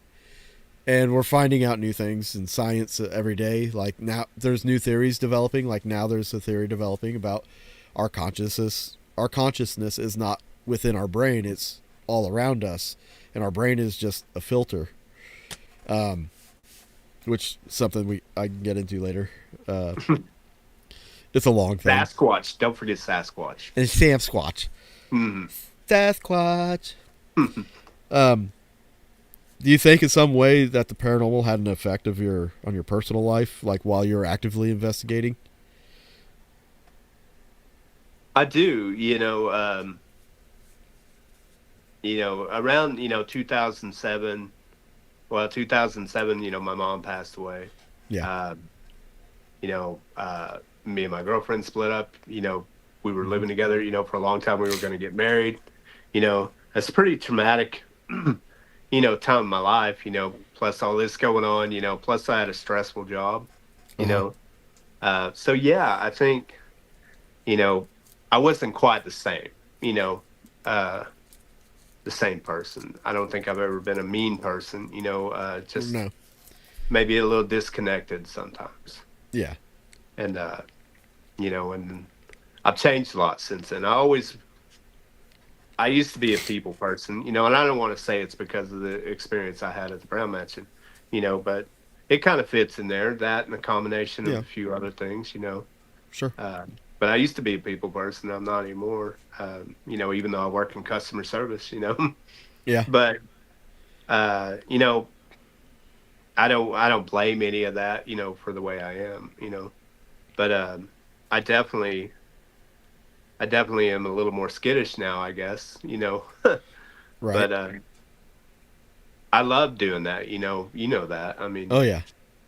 and we're finding out new things in science every day. Like now, there's new theories developing. Like now, there's a theory developing about our consciousness. Our consciousness is not within our brain; it's all around us, and our brain is just a filter. Um, which is something I can get into later. Uh, it's a long thing. Sasquatch. Don't forget Sasquatch. And Sam Squatch. Mhm. Sasquatch. Um, do you think in some way that the paranormal had an effect on your personal life, like while you're actively investigating? I do. Around 2007. Well, 2007. My mom passed away. Yeah. Um, me and my girlfriend split up. We were Hmm. living together. For a long time. We were going to get married. It's a pretty traumatic, time in my life. Plus all this going on. Plus I had a stressful job. Uh You huh. know, so yeah, I think you know I wasn't quite the same. You know, uh, the same person. I don't think I've ever been a mean person. Just No. maybe a little disconnected sometimes. Yeah. And and I've changed a lot since then. I used to be a people person, and I don't want to say it's because of the experience I had at the Brown Mansion, but it kind of fits in there. That and a combination of Yeah. a few other things. Sure. But I used to be a people person. I'm not anymore. Even though I work in customer service, Yeah. but you know, I don't blame any of that, for the way I am. But I definitely I definitely am a little more skittish now, I guess. Right. But I love doing that, you know that. I mean, Oh yeah.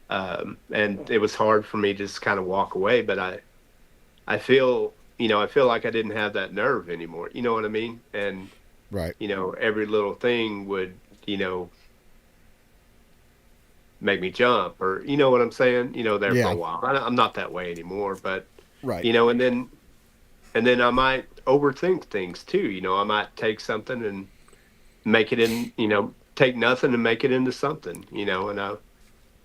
and it was hard for me to just kind of walk away, but I feel like I didn't have that nerve anymore. You know what I mean? And Right. every little thing would, make me jump, or you know what I'm saying? There for a Yeah. while. I'm not that way anymore, but Right. you know, and then I might overthink things too. I might take something and make it take nothing and make it into something. And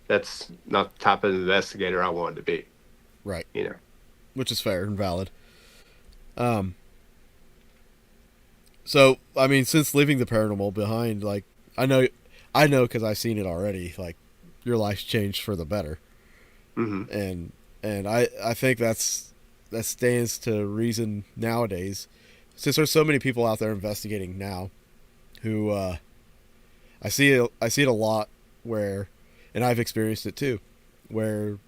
that's not the type of investigator I wanted to be. Right. You know. Which is fair and valid. Um. So I mean, since leaving the paranormal behind, like I know because I've seen it already. Like your life's changed for the better, Hmm. and I think that stands to reason nowadays, since there's so many people out there investigating now, who I see it a lot where, and I've experienced it too, where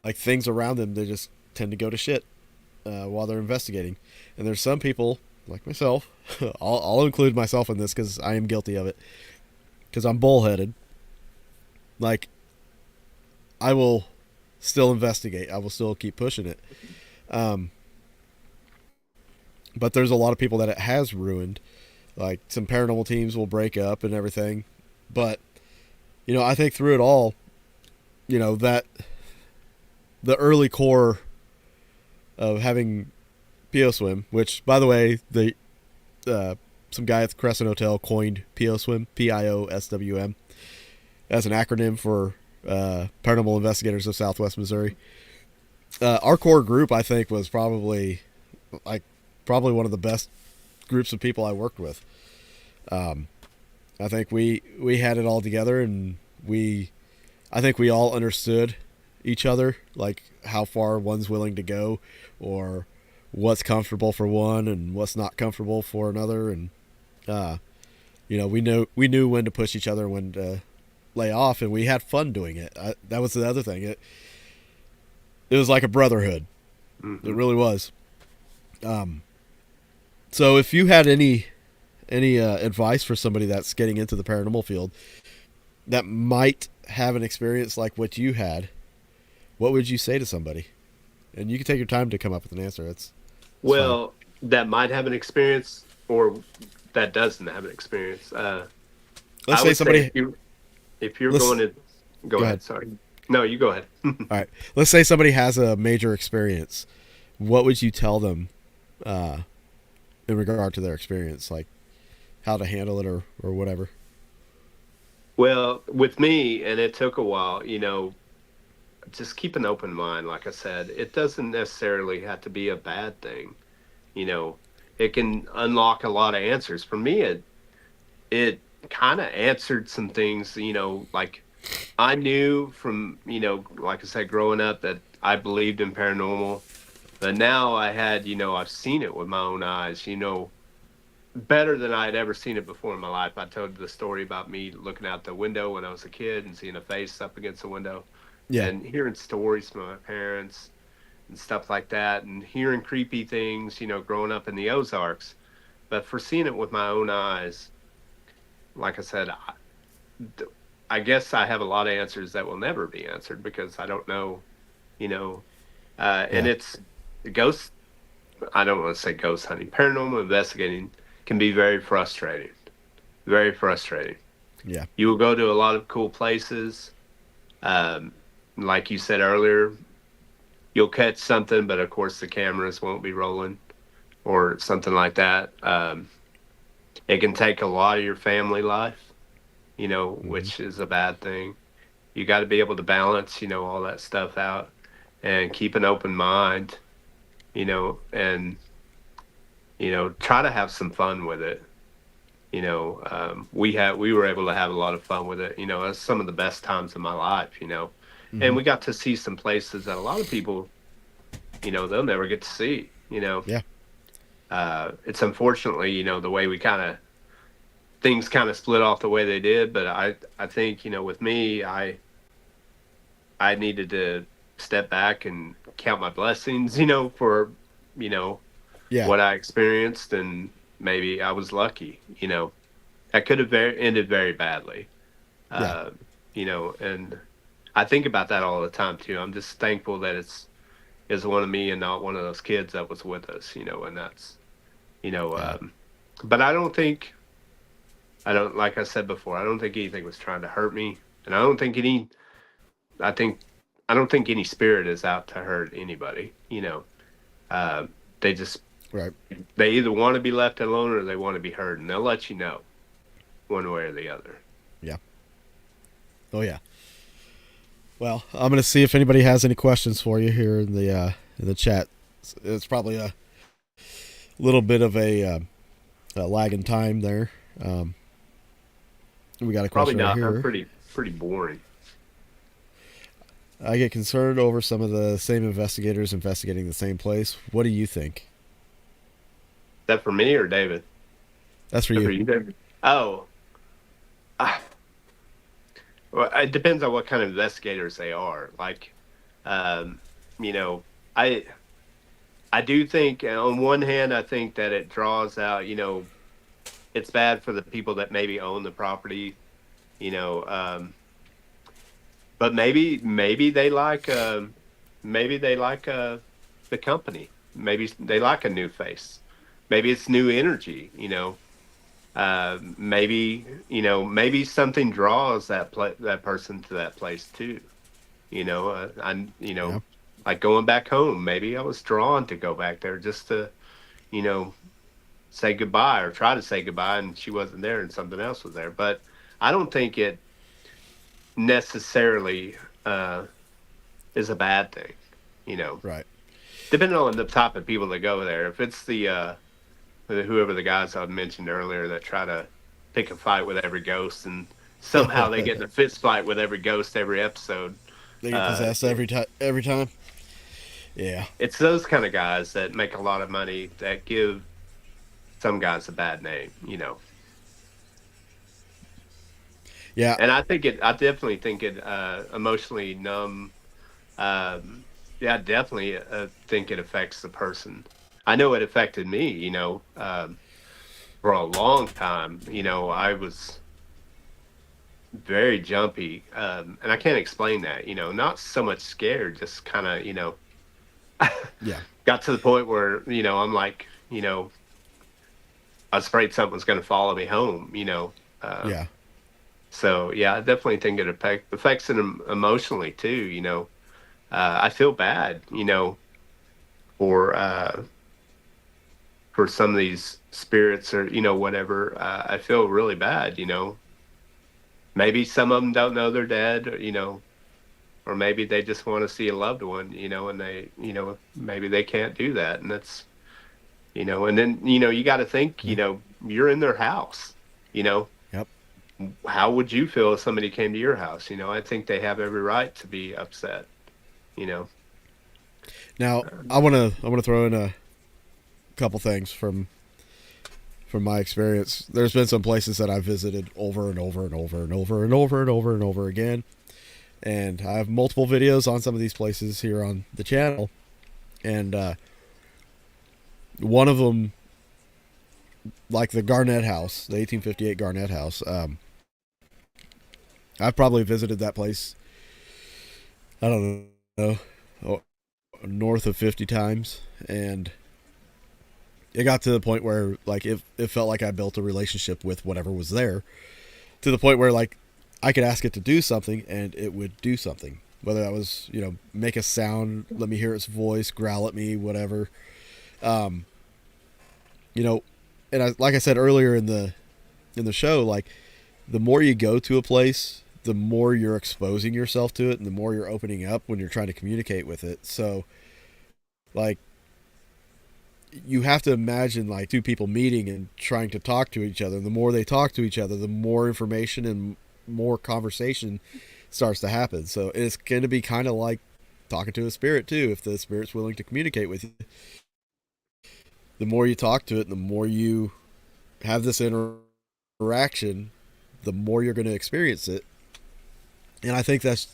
like things around them they just tend to go to shit while they're investigating, and there's some people like myself, I'll include myself in this because I am guilty of it, because I'm bullheaded. Like I will still investigate. I will still keep pushing it. Um, but there's a lot of people that it has ruined. Like some paranormal teams will break up and everything. But I think through it all, that the early core of having PO Swim, which by the way, the some guy at the Crescent Hotel coined PO Swim, PIOSWM, as an acronym for Paranormal Investigators of Southwest Missouri. Our core group, I think, was like probably one of the best groups of people I worked with. I think we had it all together, and I think we all understood each other, like how far one's willing to go, or what's comfortable for one and what's not comfortable for another, and we knew when to push each other, when to lay off, and we had fun doing it. That was the other thing. It was like a brotherhood. It Hmm. really was. So if you had any advice for somebody that's getting into the paranormal field that might have an experience like what you had, what would you say to somebody? And you can take your time to come up with an answer. It's fine. Well, that might have an experience, or that doesn't have an experience. Let's I say would say somebody. if you're Let's going to go go ahead. ahead. Sorry. No, you go ahead. All right. Let's say somebody has a major experience. What would you tell them uh, in regard to their experience, like how to handle it, or whatever? Well, with me, and it took a while, just keep an open mind. Like I said, it doesn't necessarily have to be a bad thing. You know, it can unlock a lot of answers. For me, it kind of answered some things. Like I knew from like I said, growing up, that I believed in paranormal, but now I've seen it with my own eyes. Better than I had ever seen it before in my life. I told the story about me looking out the window when I was a kid and seeing a face up against the window, Yeah. and hearing stories from my parents and stuff like that, and hearing creepy things, growing up in the Ozarks. But for seeing it with my own eyes, like I said, I guess I have a lot of answers that will never be answered because I don't know, you know, and Yeah. it's ghost. I don't want to say ghost hunting. Paranormal investigating can be very frustrating. Very frustrating. Yeah. You will go to a lot of cool places. Um, like you said earlier, you'll catch something, but of course the cameras won't be rolling or something like that. It can take a lot of your family life, Hmm. which is a bad thing. You got to be able to balance, all that stuff out and keep an open mind, and, try to have some fun with it. We were able to have a lot of fun with it. That's some of the best times of my life. And Hmm. we got to see some places that a lot of people they'll never get to see. Yeah. It's unfortunately, the way we things kind of split off the way they did. But I think, with me, I needed to step back and count my blessings, for, you know, Yeah. what I experienced. And maybe I was lucky, that could have ended very badly. Yeah. Uh, and I think about that all the time too. I'm just thankful that it's one of me and not one of those kids that was with us, and that's, Yeah. but I don't, like I said before, I don't think anything was trying to hurt me. And I think, I don't think any spirit is out to hurt anybody, uh, they just, Right. they either want to be left alone or they want to be heard, and they'll let you know one way or the other. Yeah. Oh yeah. Well, I'm gonna see if anybody has any questions for you here in the chat. It's probably a little bit of a lag in time there. We got a Probably question right not. here. I'm pretty boring. I get concerned over some of the same investigators investigating the same place. What do you think? Is that for me or David? That's for Is that you. for you, David? Oh, ah, well, it depends on what kind of investigators they are. Like, um, you know, I I do think, on one hand, I think that it draws out. It's bad for the people that maybe own the property. You know, but maybe they like the company. Maybe they like a new face. Maybe it's new energy. Maybe something draws that person to that place too. I Yeah. like going back home. Maybe I was drawn to go back there just to you know say goodbye or try to say goodbye, and she wasn't there, and something else was there. But I don't think it necessarily is a bad thing. Right. Depending on the type of people that go there. If it's whoever the guys I mentioned earlier that try to pick a fight with every ghost, and somehow they get in a fist fight with every ghost every episode. They get possessed every time. Every time. Yeah. It's those kind of guys that make a lot of money that give some guys a bad name. Yeah. And I definitely think it emotionally numb. Yeah, I definitely think it affects the person. I know it affected me, for a long time. I was very jumpy, and I can't explain that. Not so much scared, just kind of, Yeah. got to the point where I'm like, I was afraid something was going to follow me home. Yeah. So yeah, I definitely think it affects it emotionally too. I feel bad, for some of these spirits or whatever. I feel really bad. Maybe some of them don't know they're dead, or maybe they just want to see a loved one, and they, maybe they can't do that, and that's, and then you got to think, you're in their house, Yep. how would you feel if somebody came to your house? I think they have every right to be upset. Now I want to throw in a couple things from my experience. There's been some places that I've visited over and over and over and over and over and over and over again, and I have multiple videos on some of these places here on the channel. And one of them, like the Garnett House, the 1858 Garnett House, I've probably visited that place, I don't know, north of 50 times, and it got to the point where like it felt like I built a relationship with whatever was there, to the point where like I could ask it to do something and it would do something, whether that was make a sound, let me hear its voice, growl at me, whatever. And like I said earlier in the show, like the more you go to a place, the more you're exposing yourself to it, and the more you're opening up when you're trying to communicate with it. So like you have to imagine like two people meeting and trying to talk to each other. The more they talk to each other, the more information and more conversation starts to happen. So it's going to be kind of like talking to a spirit too. If the spirit's willing to communicate with you, the more you talk to it, the more you have this interaction, the more you're going to experience it. And I think that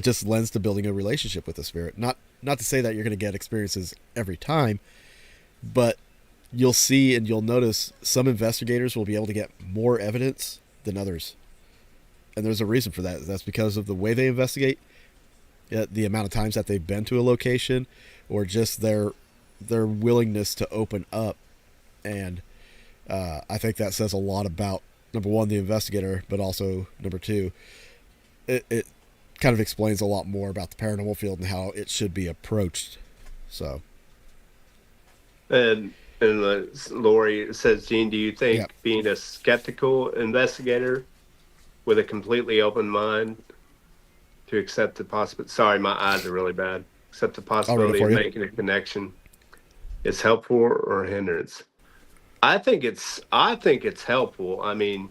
just lends to building a relationship with the spirit. Not to say that you're going to get experiences every time, but you'll see and you'll notice some investigators will be able to get more evidence than others. And there's a reason for that. That's because of the way they investigate, the amount of times that they've been to a location, or just their willingness to open up. And I think that says a lot about, number one, the investigator, but also, number two, it kind of explains a lot more about the paranormal field and how it should be approached. So. And Lori says, Gene, do you think being a skeptical investigator with a completely open mind to accept the possibility, sorry, my eyes are really bad, accept the possibility of making a connection is helpful or a hindrance? I think it's helpful. I mean,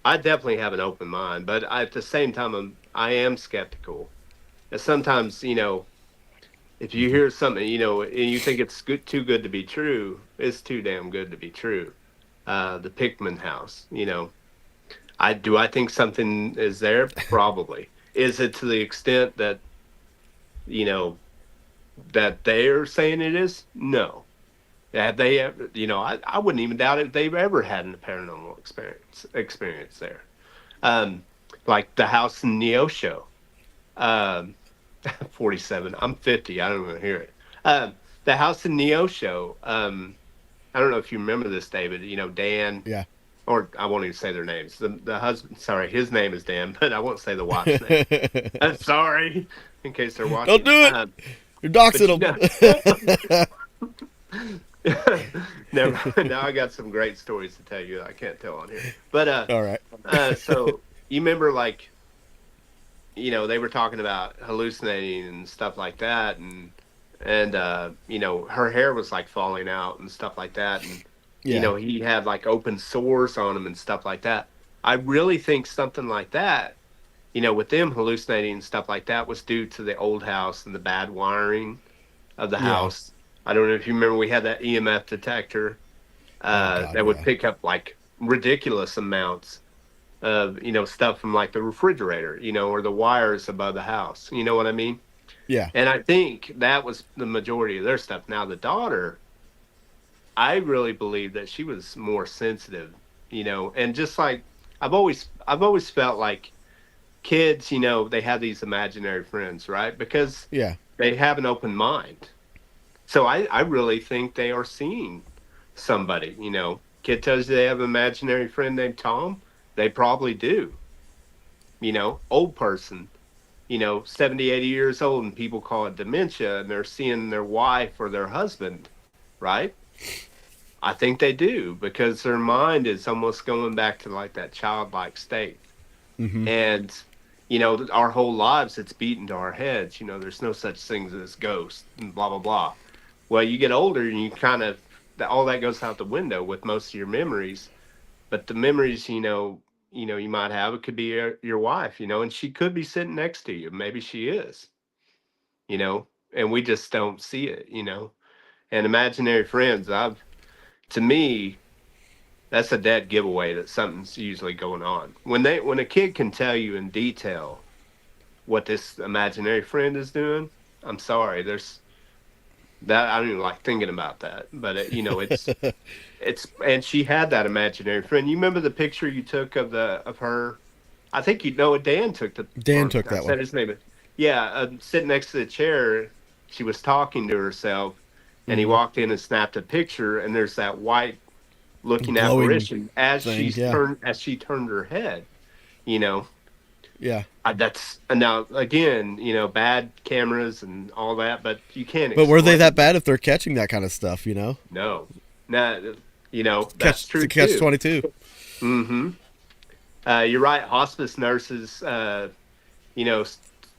I definitely have an open mind, but at the same time, I am skeptical. And sometimes, if you hear something, and you think it's too good to be true, it's too damn good to be true. The Pickman house, I think something is there? Probably. Is it to the extent that, that they're saying it is? No. Have they ever, I wouldn't even doubt if they've ever had a paranormal experience there. Like the house in Neosho. 47. I'm 50. I don't even hear it. The house in Neosho. I don't know if you remember this, David. Dan. Yeah. Or I won't even say their names. The husband. Sorry, his name is Dan, but I won't say the wife's name. I'm sorry, in case they're watching. Don't do it. You're doxing them. Now I got some great stories to tell you that I can't tell on here. But all right. So you remember, like, they were talking about hallucinating and stuff like that, and her hair was like falling out and stuff like that, and he had like open sores on him and stuff like that. I really think something like that, with them hallucinating and stuff like that, was due to the old house and the bad wiring of the house. I don't know if you remember, we had that EMF detector that would pick up like ridiculous amounts of, stuff from like the refrigerator, or the wires above the house. You know what I mean? Yeah. And I think that was the majority of their stuff. Now the daughter, I really believe that she was more sensitive, and just like I've always felt like kids, they have these imaginary friends, right? Because they have an open mind. So I really think they are seeing somebody, Kid tells you they have an imaginary friend named Tom. They probably do. Old person, 70, 80 years old, and people call it dementia, and they're seeing their wife or their husband, right? I think they do, because their mind is almost going back to like that childlike state. Mm-hmm. And, our whole lives, it's beaten to our heads. There's no such things as ghosts and blah, blah, blah. Well, you get older and you kind of, all that goes out the window with most of your memories. But the memories, you might have, it could be your wife, and she could be sitting next to you. Maybe she is, and we just don't see it, And imaginary friends, to me, that's a dead giveaway that something's usually going on. When a kid can tell you in detail what this imaginary friend is doing, I'm sorry, there's that, I don't even like thinking about that. But it's and she had that imaginary friend. You remember the picture you took of her? I think Dan took that I said one. his name. Yeah, sitting next to the chair, she was talking to herself, and he walked in and snapped a picture, and there's that white looking glowing apparition as thing, she turned her head. Yeah. That's now again, bad cameras and all that, but you can't. But were they that bad if they're catching that kind of stuff? No, that's true. Catch 22. Mm-hmm. You're right. Hospice nurses,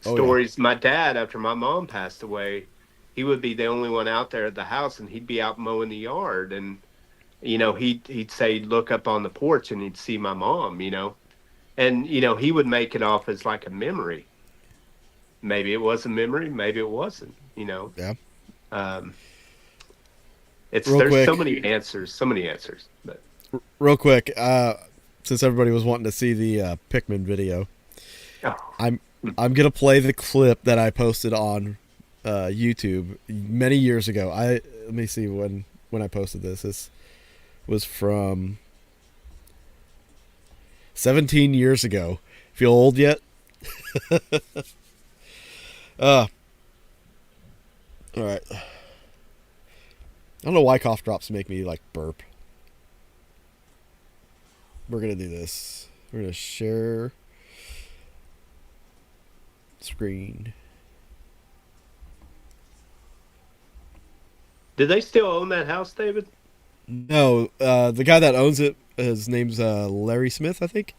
stories. My dad, after my mom passed away, he would be the only one out there at the house, and he'd be out mowing the yard, and he'd say, look up on the porch, and he'd see my mom, and he would make it off as like a memory, maybe it was a memory, maybe it wasn't. Yeah. Um, Real there's quick. so many answers. But Real quick, since everybody was wanting to see the Pikmin video, oh, I'm gonna play the clip that I posted on YouTube many years ago. Let me see when I posted this. This was from 17 years ago. Feel old yet? All right. I don't know why cough drops make me like burp. We're gonna do this. We're gonna share screen. do they still own that house, David? No, the guy that owns it, his name's Larry Smith, I think.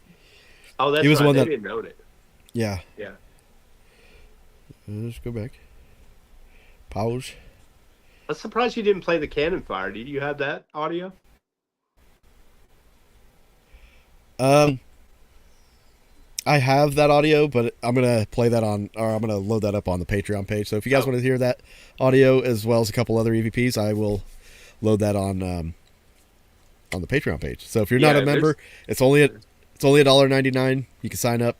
Oh, that's He was right. the one They that- didn't own it. Yeah. Yeah. Let's go back. Pause. I'm surprised you didn't play the cannon fire. Did you have that audio? I have that audio, but I'm gonna play that I'm gonna load that up on the Patreon page. So if you guys want to hear that audio as well as a couple other EVPs, I will load that on the Patreon page. So if you're not a member, it's only $1.99. You can sign up.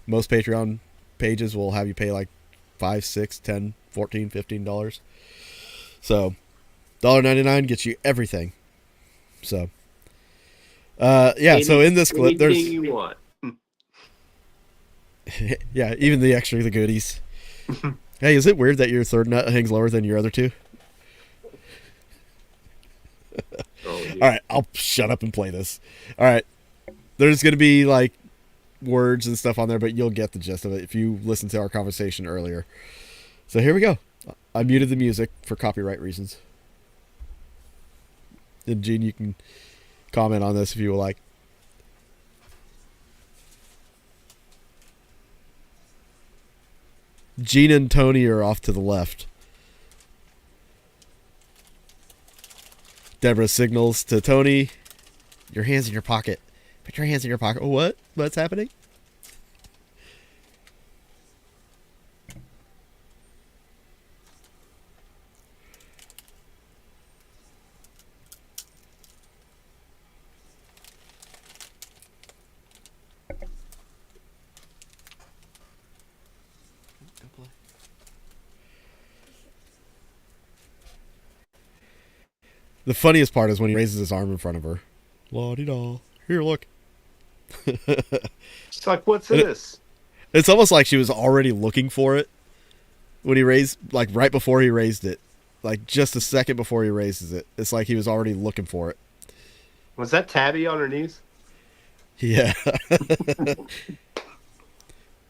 Most Patreon pages will have you pay like $5, $6, $10, $14, $15. So $1.99 gets you everything. So yeah. So in this clip, there's anything you want. yeah, even the goodies. Hey, is it weird that your third nut hangs lower than your other two? Oh, yeah. All right, I'll shut up and play this. All right, there's gonna be like words and stuff on there, but you'll get the gist of it if you listen to our conversation earlier. So here we go. I muted the music for copyright reasons. And Gene, you can comment on this if you would like. Gene and Tony are off to the left. Deborah signals to Tony, your hands in your pocket. Put your hands in your pocket. Oh, what? What's happening? The funniest part is when he raises his arm in front of her. La-di-da. Here, look. It's like, what's this? It's almost like she was already looking for it when he raised, like right before he raised it. Like just a second before he raises it. It's like he was already looking for it. Was that Tabby on her knees? Yeah.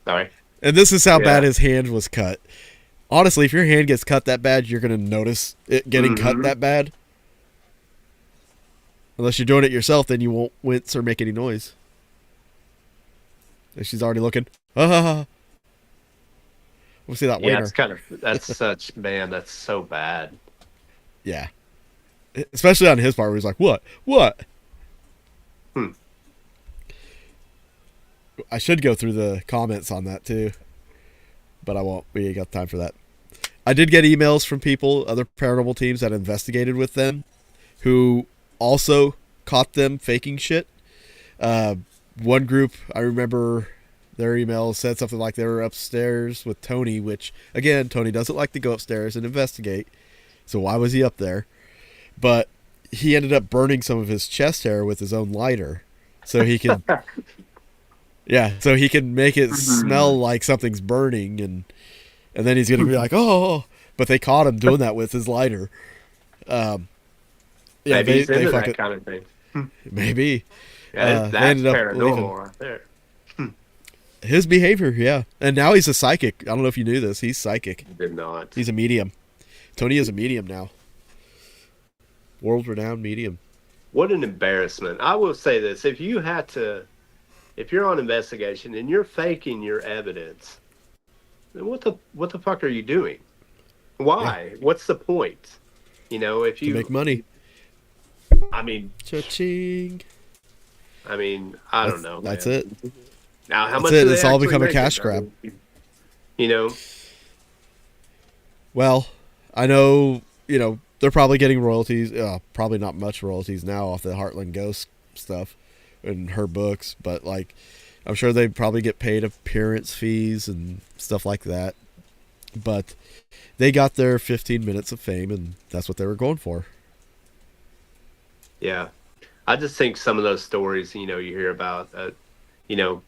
Sorry. And this is how Yeah. bad his hand was cut. Honestly, if your hand gets cut that bad, you're going to notice it getting cut that bad. Unless you're doing it yourself, then you won't wince or make any noise. And she's already looking. Ah. We'll see that Yeah, later. that's such, man, that's so bad. Yeah. Especially on his part where he's like, what? What? I should go through the comments on that too. But I won't. We ain't got time for that. I did get emails from people, other paranormal teams that investigated with them, who also caught them faking shit. One group, I remember their email said something like they were upstairs with Tony, which, again, Tony doesn't like to go upstairs and investigate. So why was he up there? But he ended up burning some of his chest hair with his own lighter. So he could... yeah, so he can make it smell like something's burning, and then he's going to be like, oh, but they caught him doing that with his lighter. Yeah, Maybe he's into fucking, that kind of thing. maybe. Yeah, They that's ended up leaving. paranormal right there. His behavior, yeah. And now he's a psychic. I don't know if you knew this. He's psychic. Did not. He's a medium. Tony is a medium now. World-renowned medium. What an embarrassment. I will say this. If you're on investigation and you're faking your evidence, then what the fuck are you doing? Why? Yeah. What's the point? If you... To make money. I mean... Cha-ching. I mean, I don't know. That's man. it. Now, how That's much? it. It's all become a cash grab. You know, Well, I know, they're probably getting royalties, probably not much royalties now off the Heartland Ghost stuff and her books, but like, I'm sure they probably get paid appearance fees and stuff like that. But they got their 15 minutes of fame, and that's what they were going for. yeah. I just think some of those stories, you hear about, you know,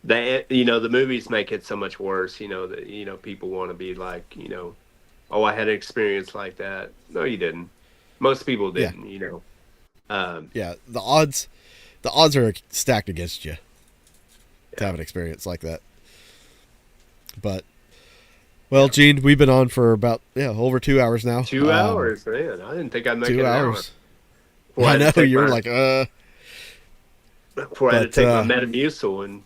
the movies make it so much worse. That people want to be like, oh, I had an experience like that. No, you didn't. Most people Yeah. didn't. Um, Yeah, the odds are stacked against you to have an experience like that. But well, Gene, we've been on for about over 2 hours now. 2 hours, man. I didn't think I'd make it 2 an hour. hours. Before I had to know take you're my- like Before I had to but, take my Metamucil, and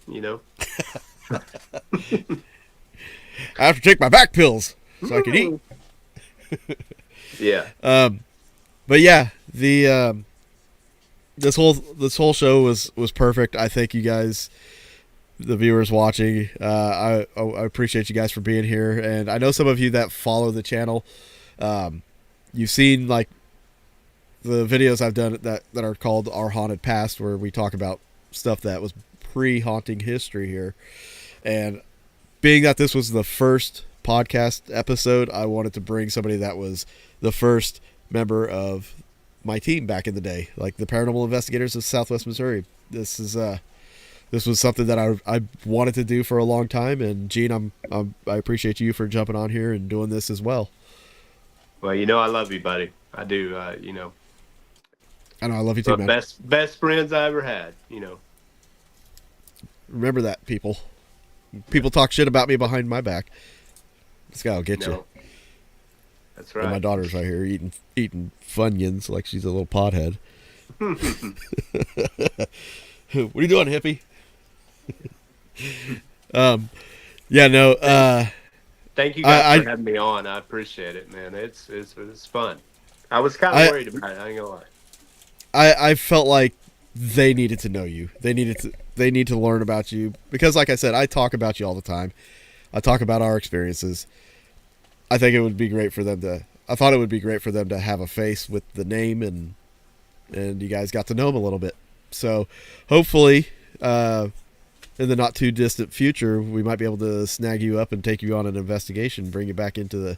I have to take my back pills so I can eat. Yeah. But yeah, the this whole show was perfect. I thank you guys, the viewers watching. I appreciate you guys for being here, and I know some of you that follow the channel. You've seen like the videos I've done that are called Our Haunted Past, where we talk about stuff that was pre-haunting history here. And being that this was the first podcast episode, I wanted to bring somebody that was the first member of my team back in the day, like the Paranormal Investigators of Southwest Missouri. This was something that I wanted to do for a long time, and Gene, I appreciate you for jumping on here and doing this as well. Well, I love you, buddy. I do. I know I love you too, man. Best friends I ever had. Remember that, people. People talk shit about me behind my back. This guy will get you. No. That's right. And my daughter's right here eating Funyuns like she's a little pothead. What are you doing, hippie? Yeah, no. Thank you guys for having me on. I appreciate it, man. It's fun. I was kind of worried about it. I ain't gonna lie. I felt like they needed to know you. They need to learn about you because, like I said, I talk about you all the time. I talk about our experiences. I think it would be great for them to. I thought it would be great for them to have a face with the name, and you guys got to know them a little bit. So hopefully, in the not too distant future, we might be able to snag you up and take you on an investigation, bring you back into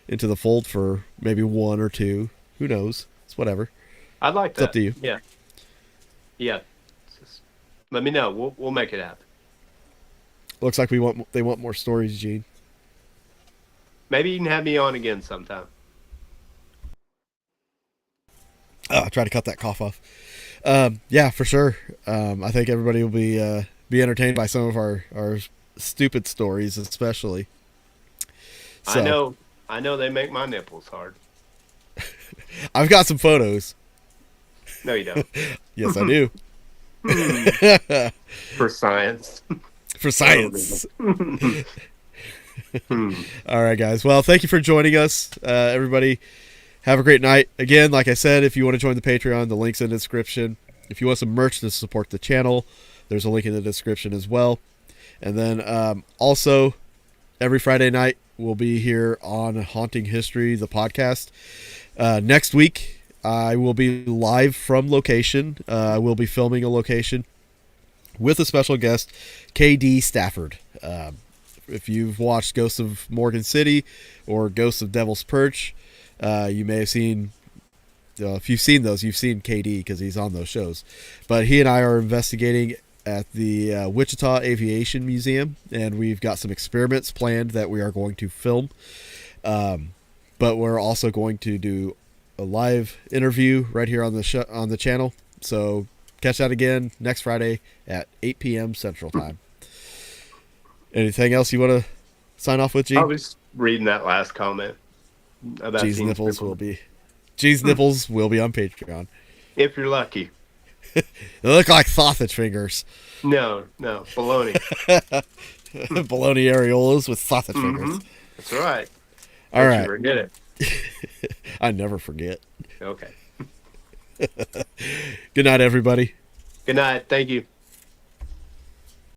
the fold for maybe one or two. Who knows? It's whatever. I'd like that. It's up to you. Yeah. Yeah. Just let me know. We'll make it happen. Looks like they want more stories, Gene. Maybe you can have me on again sometime. I try to cut that cough off. Yeah, for sure. I think everybody will be entertained by some of our stupid stories, especially. So, I know they make my nipples hard. I've got some photos. No, you don't. Yes, I do. For science. For science. All right, guys. Well, thank you for joining us, everybody. Have a great night. Again, like I said, if you want to join the Patreon, the link's in the description. If you want some merch to support the channel, there's a link in the description as well. And then also, every Friday night, we'll be here on Haunting History, the podcast. Next week, I will be live from location. I will be filming a location with a special guest, KD Stafford. If you've watched Ghosts of Morgan City or Ghosts of Devil's Perch, you may have seen, if you've seen those, you've seen KD because he's on those shows. But he and I are investigating at the Wichita Aviation Museum, and we've got some experiments planned that we are going to film. But we're also going to do a live interview right here on the on the channel. So catch that again next Friday at 8 p.m. Central Time. Anything else you want to sign off with, Gene? I was reading that last comment about G's Gene's nipples will be on Patreon. If you're lucky. They look like sausage fingers. No, baloney. Bologna areolas with sausage fingers. That's right. All Don't right. you forget it. I never forget. Okay. Good night, everybody. Good night. Thank you.